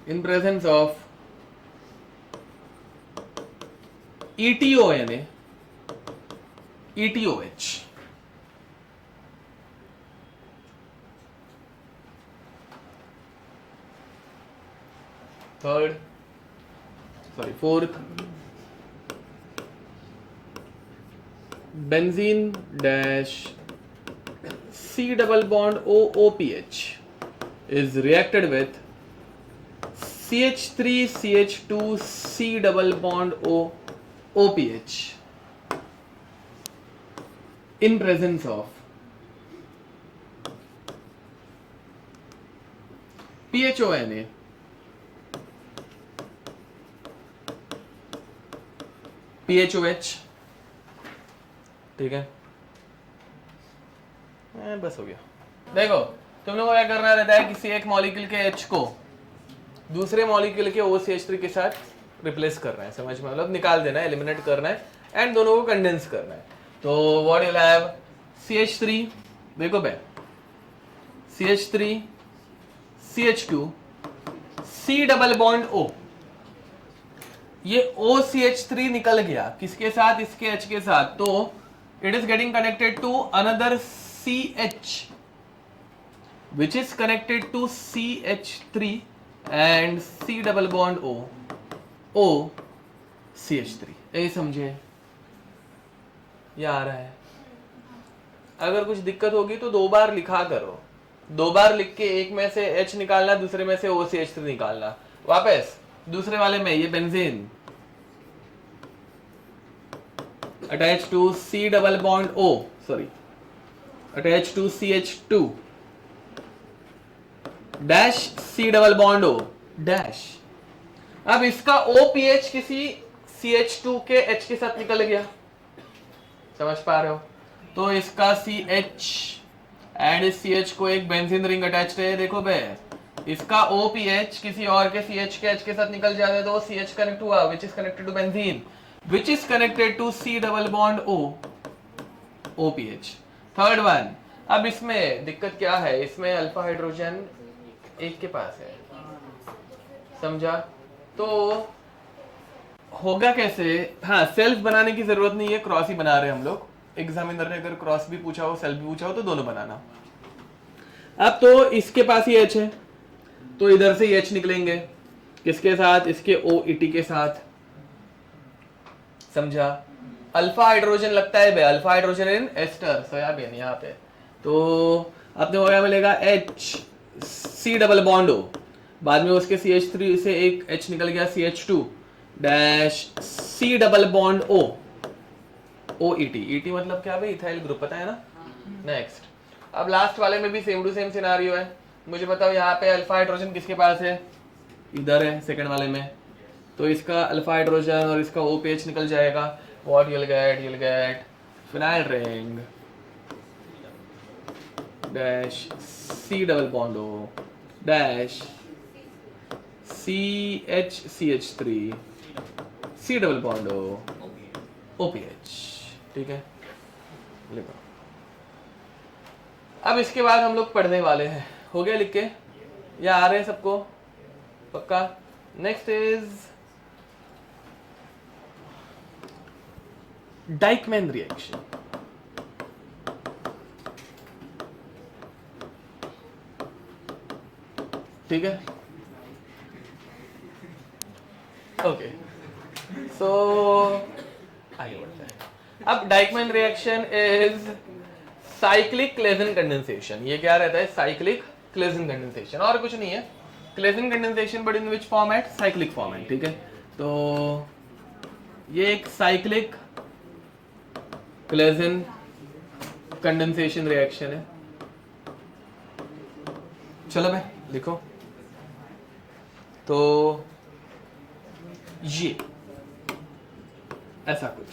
in presence of ETONA ETOH। Fourth, benzene dash C double bond OOPH is reacted with CH3 CH2 C double bond OPH in presence of PHONA, PHOH, ठीक है। बस हो गया। देखो तुम लोगों को क्या करना रहता है, किसी एक मॉलिक्यूल के H को दूसरे मॉलिक्यूल के OCH3 के साथ रिप्लेस करना है, समझ में, मतलब निकाल देना है, एलिमिनेट करना है एंड दोनों को कंडेंस करना है। तो व्हाट यू हैव, CH3, देखो बे, CH3 CH2 C double bond O, ये OCH3 निकल गया किसके साथ, इसके H के साथ, तो it is getting connected to another CH which is connected to CH3 and C double bond O CH3, यही समझे, ये आ रहा है। अगर कुछ दिक्कत होगी तो 2 बार लिखा करो, 2 बार लिख के एक में से H निकालना, दूसरे में से OCH3 निकालना। वापस दूसरे वाले में ये benzene attached to C double bond O, sorry, attached to CH2 dash C double bond O dash। अब इसका OPH किसी CH2 के H के साथ निकल गया, समझ पा रहे हो, तो इसका CH एंड इस CH को एक बेंजीन रिंग अटैच्ड है, देखो बे, इसका OPH किसी और के CH के H के साथ निकल जाता है तो CH कनेक्ट हुआ which is connected to benzene which is connected to C double bond O OPH। Third one, अब इसमें दिक्कत क्या है, इसमें अल्फा हाइड्रोजन एक के पास है, समझा, तो होगा कैसे, हाँ सेल्फ बनाने की जरूरत नहीं है, क्रॉस ही बना रहे हैं हम लोग, एग्जामिनर ने अगर क्रॉस भी पूछा हो सेल्फ भी पूछा हो तो दोनों बनाना। अब तो इसके पास ही H है तो इधर से ही H निकलेंगे, किसके साथ, इसके OET के साथ, समझा। अल्फा हाइड्रोजन लगता है बे, अल्फा हाइड्रोजन इन एस्टर सोयाबीन यहाँ पे, तो अपने को क्या मिलेगा, H C double bond O, बाद में उसके CH3 से एक H निकल गया CH2 dash C double bond O OET, ET मतलब क्या भाई, इथाइल ग्रुप, पता है ना। नेक्स्ट, अब लास्ट वाले में भी सेम टू सेम सिनारियो है, मुझे बताओ यहाँ पे अल्फा हाइड्रोजन किसके पास है, इधर है सेकंड वाले में, तो इसका अल्फा हाइड्रोजन और इसका OPH निकल जाएगा, what you'll get phenyl ring dash C double bond O dash CH3 C double bond O OPH, ठीक है, लिखो। अब इसके बाद हम लोग पढ़ने वाले हैं, हो गया लिख के, या आ रहे हैं सबको पक्का। नेक्स्ट इज डाइकमैन रिएक्शन, ठीक है, ओके, सो आगे बढ़ते हैं। अब Dieckmann reaction is cyclic Claisen condensation, ये क्या रहता है, साइक्लिक क्लेजन कंडेंसेशन, और कुछ नहीं है, Claisen condensation but in which format, cyclic format, ठीक है। तो ये एक साइक्लिक क्लेजन कंडेंसेशन रिएक्शन है, चलो भाई लिखो, तो ये ऐसा कुछ,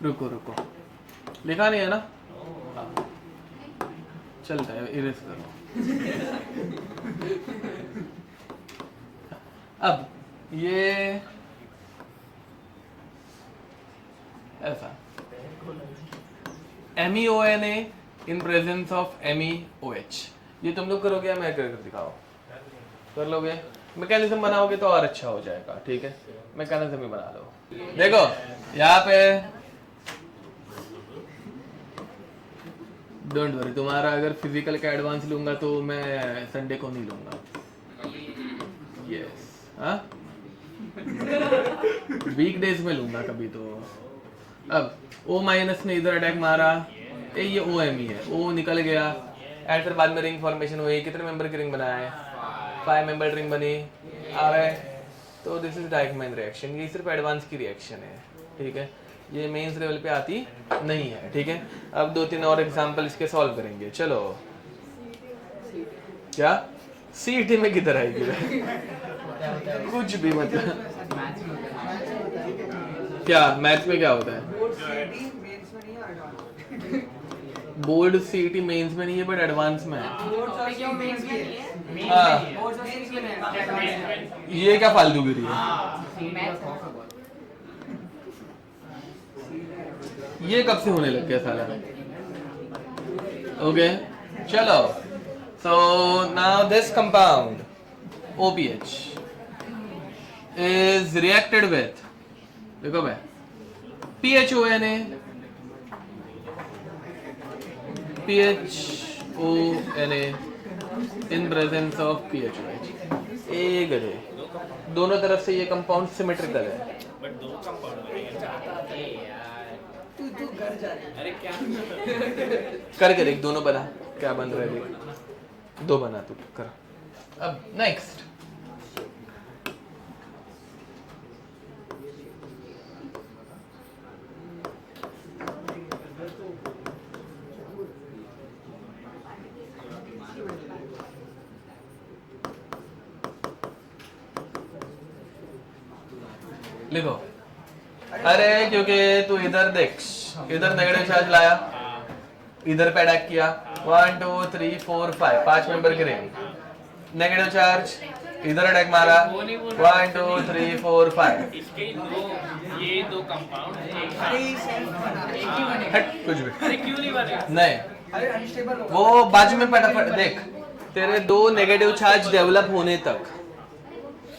रुको रुको, लिखा नहीं है ना, हाँ। चलता है, इरेज करो। अब ये ऐसा MEONA इन प्रेजेंस ऑफ MEOH। ये तुम लोग करोगे या मैं कर दिखाओ? कर लोगे? मैकेनिज्म बनाओगे तो और अच्छा हो जाएगा, ठीक है? मैकेनिज्म ही बना लो। देखो यहाँ पे डोंट वरी, तुम्हारा अगर फिजिकल का एडवांस लूंगा तो मैं संडे को नहीं लूंगा। यस, हाँ वीकडेज में लूंगा कभी तो। अब O माइनस ने इधर अटैक मारा, ये OME है, O निकल गया एंड फिर बाद में रिंग फॉर्मेशन हुई। कितने मेंबर की रिंग बनाया है? 5 मेंबर रिंग बनी आ रहा है। तो दिस इज डायगोनल रिएक्शन। ये सिर्फ एडवांस की रिएक्शन है, ठीक है? ये मेंस लेवल पे आती नहीं है, ठीक है? अब 2-3 और एग्जांपल इसके सॉल्व करेंगे। चलो, क्या CET में किधर आएगी? कुछ भी मतलब क्या मैथ्स में क्या होता है? बोर्ड CET मेंस में नहीं है बट एडवांस में है। हाँ, ये क्या फालतूगिरी है? ये कब से होने लग गया साला? ओके, चलो। So now this compound OPH is reacted with, देखो भाई, PHONA in presence of PHOH। एक गधे, दोनों तरफ से ये कंपाउंड सिमेट्रिकल है। बट दो कंपाउंड तू घर जा रही है। अरे क्या करके देख, दोनों बना, क्या बन रहा है देख। 2 बना तू, कर। अब नेक्स्ट, लिखो। अरे क्योंकि तू इधर देख, इधर नेगेटिव चार्ज लाया, इधर पे अटैक किया। 1 2 3 4 5 5 मेंबर की रिंग, नेगेटिव चार्ज इधर अटैक मारा। 1 2 3 4 5। इसके ये दो कंपाउंड हट, कुछ भी अरे क्यों नहीं बने? नहीं, वो बाजू में फटाफट देख, तेरे 2 नेगेटिव चार्ज डेवलप होने तक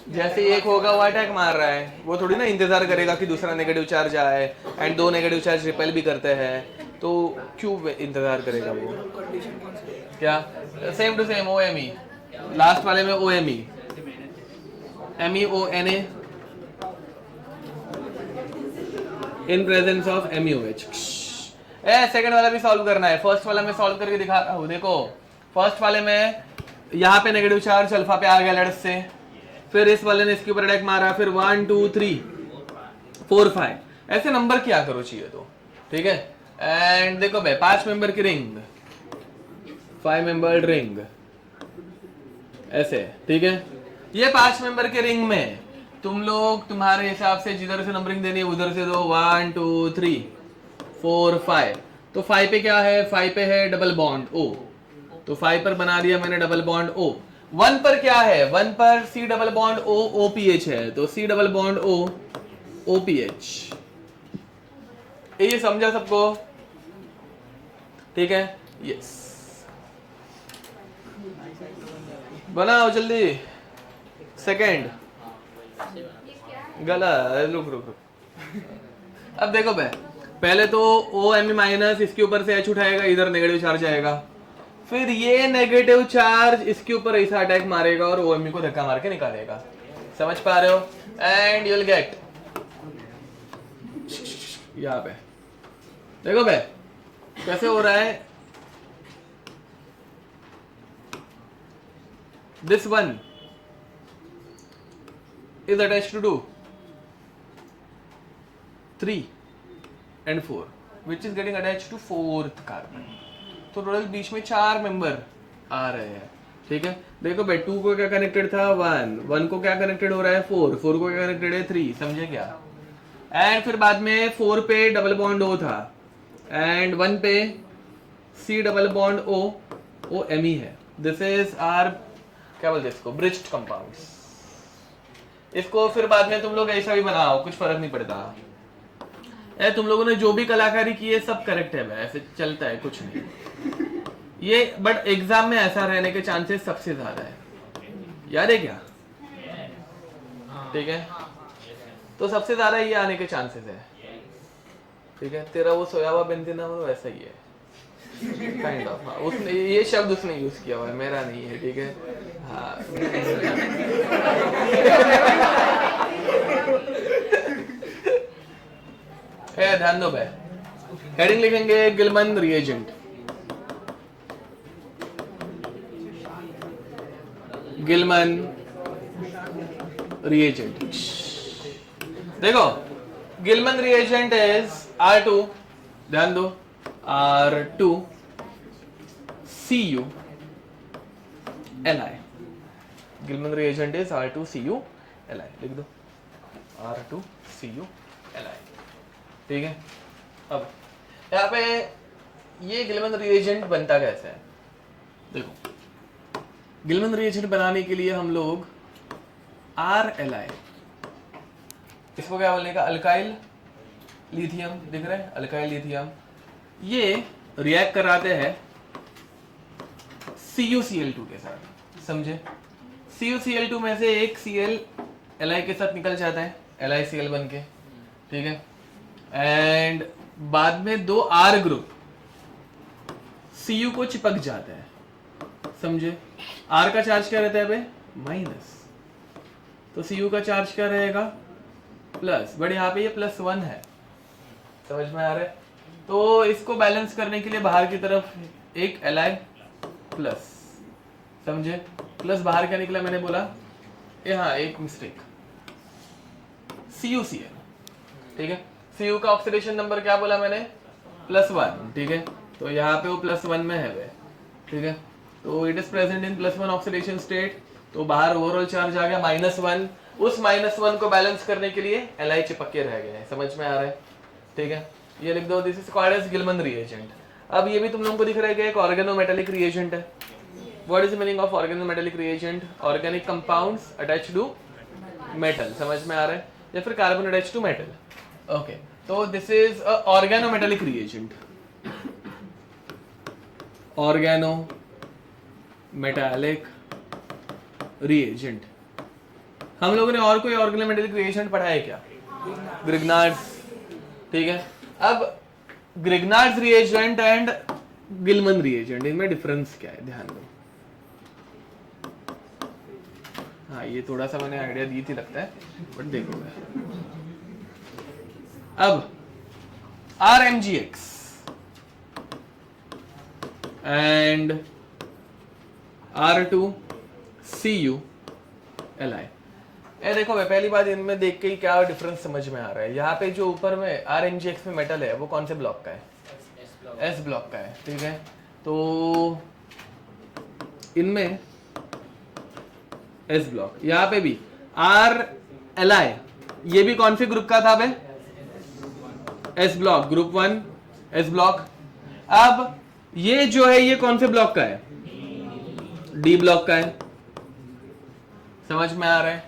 जैसे एक होगा वो अटैक मार रहा है, वो थोड़ी ना इंतजार करेगा कि दूसरा नेगेटिव चार्ज आए। एंड 2 नेगेटिव चार्ज रिपेल भी करते हैं, तो क्यों इंतजार करेगा वो? क्या same to same OME, last वाले में OME, MEONA इन प्रेजेंस ऑफ MEOH। सेकंड वाला भी सॉल्व करना है। फर्स्ट वाला मैं सॉल्व करके दिखा रहा हूँ। देखो, फर्स्ट वाले में यहाँ पे नेगेटिव चार्ज अल्फा पे आ गया लड़ से, फिर इस वाले ने इसके ऊपर अटैक मारा, फिर 1 2 3 4 5 ऐसे नंबर क्या करो चाहिए तो, ठीक है? एंड देखो भाई, 5 मेंबर की रिंग, 5 मेंबर रिंग ऐसे, ठीक है? ये 5 मेंबर के रिंग में तुम लोग तुम्हारे हिसाब से जिधर से नंबरिंग देनी है उधर से दो। 1 2 3 4 5। तो 5 पे क्या है? 5 पे है डबल बॉन्ड O, तो 5 पर बना दिया मैंने डबल बॉन्ड O। 1 पर क्या है? 1 पर C double bond O OPH है, तो C double bond O OPH। ये समझा सबको? ठीक है, यस। बनाओ जल्दी। सेकंड गलत, रुक रुक रुक। अब देखो भाई, पहले तो OMe माइनस इसके ऊपर से H उठाएगा, इधर नेगेटिव चार्ज आएगा, फिर ये नेगेटिव चार्ज इसके ऊपर ऐसा अटैक मारेगा और OMe को धक्का मार के निकालेगा। समझ पा रहे हो? एंड यू विल गेट, यहाँ पे देखो भाई कैसे हो रहा है। This one is attached to 2 3 and 4 which is getting attached to 4th carbon। तो टोटल बीच में 4 मेंबर आ रहे हैं, ठीक है? देखो भाई, 2 को क्या कनेक्टेड था? 1 को क्या कनेक्टेड हो रहा है? 4 को क्या कनेक्टेड है? 3। समझे क्या? एंड फिर बाद में 4 पे डबल बॉन्ड O था एंड 1 पे C double bond O OMe है। दिस इज आर, क्या बोलते हैं इसको, ब्रिज्ड कंपाउंड्स। इसको फिर बाद में तुम लोग ऐसा भी बनाओ, कुछ फर्क नहीं पड़ता। तुम लोगों ने जो भी कलाकारी की है सब करेक्ट है भाई, ऐसे चलता है कुछ नहीं ये, बट एग्जाम में ऐसा रहने के चांसेस सबसे ज्यादा है, याद है क्या? ठीक है, तो सबसे ज्यादा ये आने के चांसेस है। ठीक है, तेरा वो सोया हुआ बेंजीन है वो वैसा ही है काइंड ऑफ। उसने ये शब्द उसने यूज किया हुआ है, मेरा नहीं है। ठीक है, हाँ ध्यान दो भाई, हेडिंग लिखेंगे गिलमन रिएजेंट। गिलमन रिएजेंट, देखो गिलमन रिएजेंट इज R2, ध्यान दो R2 Cu Li। Gilman reagent is R2 Cu Li, लिख दो R2 Cu Li। ठीक है, अब यहाँ पे ये गिलमन रिएजेंट बनता कैसे है? देखो, गिलमन रिएजेंट बनाने के लिए हम लोग RLi, इसको क्या बोलने का, अल्काइल लिथियम, दिख रहा है अल्काइल लिथियम, ये रिएक्ट कराते हैं CuCl2 के साथ, समझे? CuCl2 में से एक Cl Li के साथ निकल जाता है, LiCl बन के। ठीक है, एंड बाद में दो R ग्रुप Cu को चिपक जाता है, समझे? R का चार्ज क्या रहता है बे? माइनस, तो Cu का चार्ज क्या रहेगा? प्लस, बट यहाँ पे ये +1 है, समझ में आ रहा है? तो इसको बैलेंस करने के लिए बाहर की तरफ एक Li प्लस, समझे? प्लस बाहर क्या निकला मैंने बोला, हाँ एक मिस्टेक, CuCl। ठीक है, Cu का ऑक्सीडेशन नंबर क्या बोला मैंने? +1। ठीक है, तो यहाँ पे वो +1 में है वे। ठीक है, तो it is present in +1 oxidation state, तो बाहर ओवरऑल चार्ज आ गया -1। उस -1 को बैलेंस करने के लिए Li चिपक के रह गए हैं, समझ में आ रहा है? ठीक है, ये लिख दो, this is called as Gilman reagent. अब ये भी तुम लोगों को दिख रहा है कि एक ऑर्गेनोमेटेलिक रिएजेंट है। What is the meaning of organometallic reagent? Organic compounds attached to metal, समझ में आ रहा है? या फिर carbon attached to metal. Okay, तो this is a organometallic reagent, organometallic reagent. हम लोगों ने और कोई ऑर्गेनोमेटेलिक रिएजेंट पढ़ा है क्या? ग्रिग्नार्ड्स। ठीक है, अब ग्रिग्नार्ड्स रिएजेंट एंड गिलमन रिएजेंट, इनमें डिफरेंस क्या है? ध्यान दो, हाँ ये थोड़ा सा मैंने आइडिया दी थी लगता है, बट देखो अब RMgX and R2 Cu Li। ये देखो भाई, पहली बात इनमें देख के ही क्या डिफरेंस समझ में आ रहा है। यहाँ पे जो ऊपर में RMgX में मेटल है वो कौन से ब्लॉक का है? S ब्लॉक का है। ठीक है, तो इनमें S ब्लॉक, यहाँ पे भी RLi, ये भी कौन से ग्रुप का था बे? S block, group 1 S block. अब ये जो है ये कौन से ब्लॉक का है? D ब्लॉक का है, समझ में आ रहा है?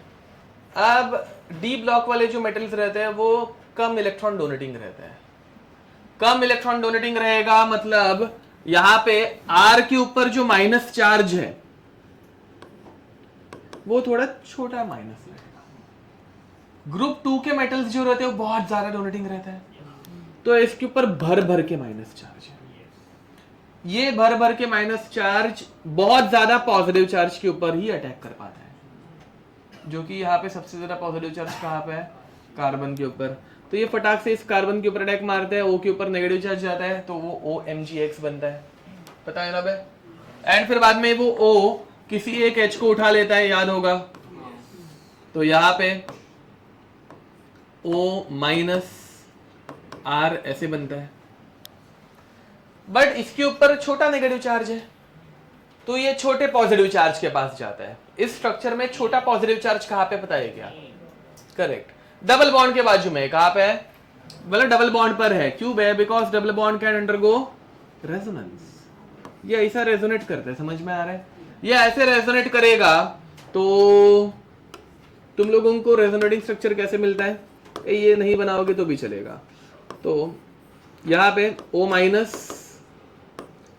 अब D ब्लॉक वाले जो मेटल्स रहते हैं वो कम इलेक्ट्रॉन डोनेटिंग रहते हैं। कम इलेक्ट्रॉन डोनेटिंग रहेगा मतलब यहां पे R के ऊपर जो माइनस चार्ज है वो थोड़ा छोटा माइनस रहेगा। ग्रुप 2 के मेटल्स जो रहते हैं वो बहुत ज्यादा डोनेटिंग रहता है, तो इसके ऊपर भर भर के माइनस चार्ज है। ये भर भर के माइनस चार्ज बहुत ज्यादा पॉजिटिव चार्ज के ऊपर ही अटैक कर पाता है, जो कि यहाँ पे सबसे ज्यादा पॉजिटिव चार्ज कहाँ पे है? कार्बन के ऊपर। तो ये फटाक से इस कार्बन के ऊपर अटैक मारता है, O के ऊपर नेगेटिव चार्ज जाता है तो वो OMgX बनता है, पता है ना बे? एंड फिर बाद में वो O किसी एक H को उठा लेता है, याद होगा, तो यहाँ पे O- R ऐसे बनता है। बट इसके ऊपर छोटा नेगेटिव चार्ज है, तो ये छोटे पॉजिटिव चार्ज के पास जाता है। इस स्ट्रक्चर में छोटा पॉजिटिव चार्ज कहां पे पता है क्या? करेक्ट, डबल बॉन्ड के बाजू में। कहां पे है? मतलब डबल बॉन्ड पर है। क्यों बे? Because double bond can undergo resonance. ये ऐसा रेजोनेट करता है, समझ में आ रहा है? ये ऐसे रेजोनेट करेगा तो तुम लोगों को रेजोनेटिंग स्ट्रक्चर कैसे मिलता है? ये नहीं बनाओगे तो भी चलेगा। तो यहाँ पे O माइनस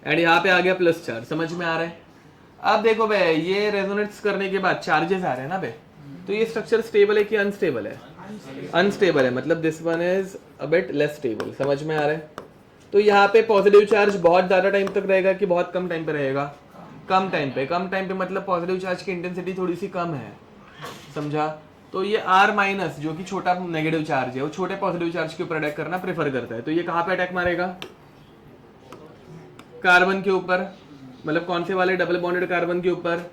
एंड यहाँ पे आ गया प्लस चार्ज, समझ में आ रहा है। अब देखो बे, ये रेजोनेट्स करने के बाद चार्जेस आ रहे हैं ना बे, तो ये स्ट्रक्चर स्टेबल है कि अनस्टेबल है? अनस्टेबल है, मतलब this one is a bit less stable, समझ में आ रहा है। तो यहाँ पे पॉजिटिव चार्ज बहुत ज़्यादा टाइम तक रहेगा कि बहुत कम टाइम पे रहेगा? कम टाइम पे। कम टाइम पे मतलब पॉजिटिव चार्ज की इंटेंसिटी थोड़ी सी कम है, समझा। तो ये R माइनस जो कि छोटा नेगेटिव चार्ज है, वो छोटे पॉजिटिव चार्ज के ऊपर अटैक करना प्रेफर करता है। तो ये कहाँ पे अटैक मारेगा? कार्बन के ऊपर, मतलब कौन से वाले? डबल बॉन्डेड कार्बन के ऊपर।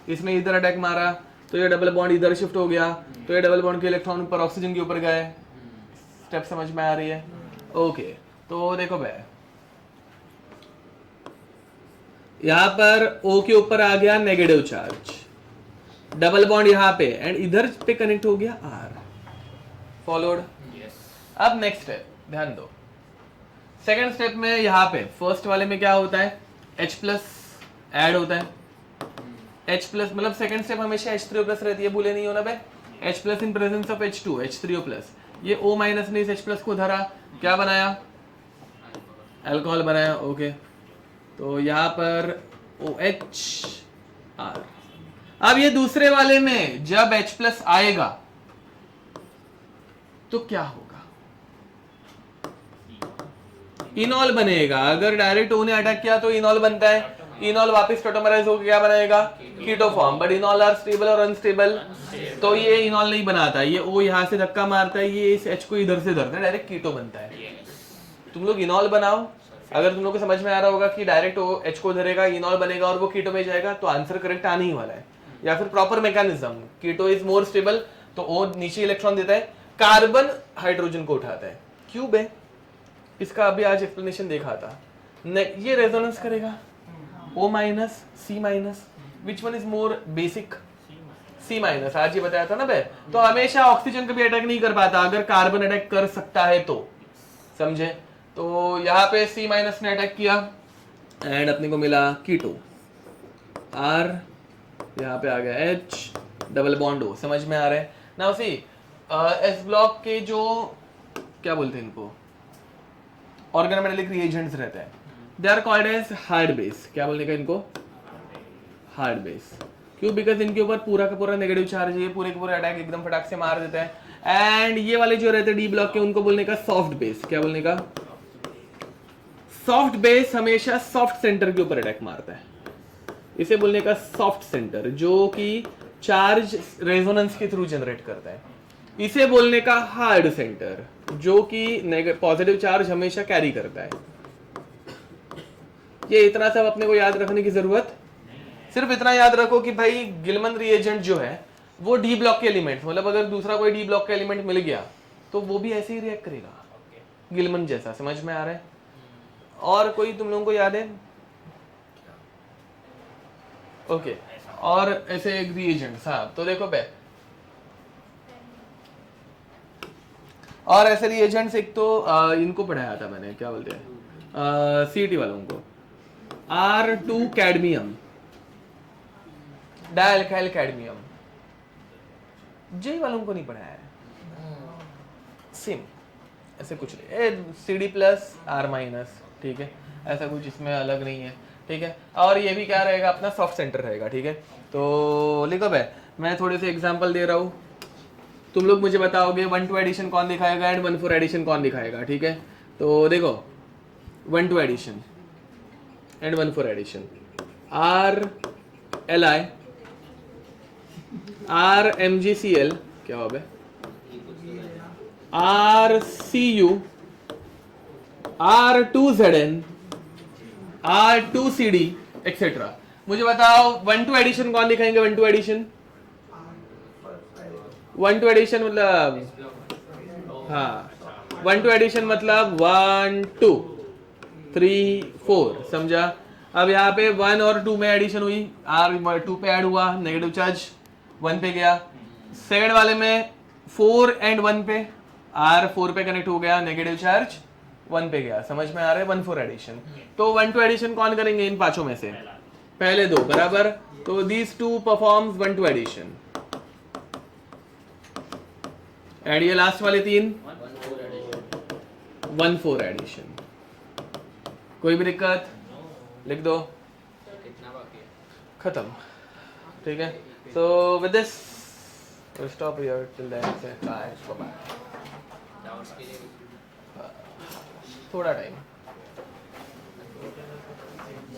इसने इधर अटैक मारा तो ये डबल बॉन्ड इधर शिफ्ट हो गया, तो ये डबल बॉन्ड के इलेक्ट्रॉन ऊपर ऑक्सीजन के ऊपर गए। स्टेप समझ में आ रही है? ओके, तो देखो भाई, यहां पर O के ऊपर आ गया नेगेटिव चार्ज, डबल बॉन्ड यहाँ पे एंड इधर पे कनेक्ट हो गया R। फॉलोड? अब नेक्स्ट स्टेप ध्यान दो। सेकेंड स्टेप में यहाँ पे फर्स्ट वाले में क्या होता है? H प्लस ऐड होता है। H प्लस मतलब सेकेंड स्टेप हमेशा H3O प्लस रहती है, भूले नहीं हो ना भाई। H plus in presence of H2, H3O plus. ये O माइनस ने इस H प्लस को धरा, क्या बनाया? अल्कोहल बनाया। ओके, तो यहाँ पर OHR। अब ये दूसरे वाले में जब H प्लस आएगा तो क्या होगा? इनॉल बनेगा। अगर डायरेक्ट O ने अटैक किया तो इनॉल बनता है, इनॉल वापस टोटोमराइज होकर क्या बनाएगा? Keto form. But enol are stable और अनस्टेबल, तो ये इनॉल नहीं बनाता। ये O यहाँ से धक्का मारता है, ये इस H को इधर से धरता है, डायरेक्ट कीटो बनता है। तुम लोग इनॉल बनाओ, अगर तुम लोग को समझ में आ रहा होगा कि डायरेक्ट O H को धरेगा, इनॉल बनेगा और वो कीटो में जाएगा, तो आंसर करेक्ट आने ही वाला है। या फिर proper mechanism, keto is more stable, तो O नीचे इलेक्ट्रॉन देता है, कार्बन हाइड्रोजन को उठाता है। क्यों बे? इसका अभी आज एक्सप्लेनेशन देखा था। ये रेजोनेंस करेगा O minus C minus, which one is more basic? C minus. आज ये बताया था ना बे। तो हमेशा ऑक्सीजन कभी अटैक नहीं कर पाता, अगर कार्बन अटैक कर सकता है तो, समझे। तो यहाँ पे C माइनस ने अटैक किया एंड अपने को मिला कीटो R, यहाँ पे आ गया H, डबल बॉन्ड O, समझ में आ रहा है ना। सी S ब्लॉक के जो क्या बोलते हैं इनको, ऑर्गेनोमेटेलिक रिएजेंट्स रहते हैं, they are called as hard base. क्या बोलने का इनको? Hard base. क्यों? बिकॉज इनके ऊपर पूरा का पूरा नेगेटिव चार्ज है, पूरे के पूरे अटैक एकदम फटाक से मार देते हैं। एंड ये वाले जो रहते हैं डी ब्लॉक के, उनको बोलने का सॉफ्ट बेस। क्या बोलने का? सॉफ्ट बेस हमेशा सॉफ्ट सेंटर के ऊपर अटैक मारता है, इसे बोलने का सॉफ्ट सेंटर, जो कि चार्ज रेजोनेंस के थ्रू जनरेट करता है। इसे बोलने का हार्ड सेंटर, जो कि पॉजिटिव चार्ज हमेशा कैरी करता है। ये इतना सब अपने को याद रखने की जरूरत, सिर्फ इतना याद रखो कि भाई गिलमन रिएजेंट जो है वो डी ब्लॉक के एलिमेंट, मतलब अगर दूसरा कोई डी ब्लॉक का एलिमेंट मिल गया तो वो भी ऐसे ही रिएक्ट करेगा गिलमन जैसा। समझ में आ रहा है? और कोई तुम लोगों को याद है? ओके, और ऐसे रिएजेंट्स, हाँ तो देखो बे, और ऐसे रिएजेंट्स एक तो इनको पढ़ाया था मैंने, क्या बोलते हैं सीटी वालों को, R2 कैडमियम, डाइअल्काइल कैडमियम। जे वालों को नहीं पढ़ाया है, सेम ऐसे कुछ नहीं, CD प्लस R माइनस, ठीक है, ऐसा कुछ इसमें अलग नहीं है, ठीक है। और ये भी क्या रहेगा अपना? सॉफ्ट सेंटर रहेगा, ठीक है। तो लिखो भाई, मैं थोड़े से एग्जांपल दे रहा हूँ, तुम लोग मुझे बताओगे 1-2 एडिशन कौन दिखाएगा एंड 1-4 एडिशन कौन दिखाएगा, ठीक है। तो देखो 1-2 addition and 1-4 addition, RLi, RMgCl, क्या हो गया, RCu, R2Zn, R2CD एक्सेट्रा। मुझे बताओ 1-2 एडिशन कौन दिखाएंगे? 1-2 एडिशन, 1-2 एडिशन मतलब, हाँ 1-2 एडिशन मतलब 1 2 3 4, समझा। अब यहाँ पे 1 और 2 में एडिशन हुई, R2 पे ऐड हुआ, नेगेटिव चार्ज 1 पे गया। सेकंड वाले में 4 एंड 1 पे, R4 पे कनेक्ट हो गया, नेगेटिव चार्ज 1 पे गया। समझ में आ रहा है? 1-4 एडिशन। तो 1-2 एडिशन कौन करेंगे इन पांचों में से? पहले दो, बराबर। तो these two performs 1-2 addition, and ये लास्ट वाले 3 1,4 एडिशन। कोई भी दिक्कत? लिख दो। कितना बाकी है? खत्म। ठीक है, so with this we'll stop here till then. Say bye, bye. Doubts के लिए थोड़ा टाइम।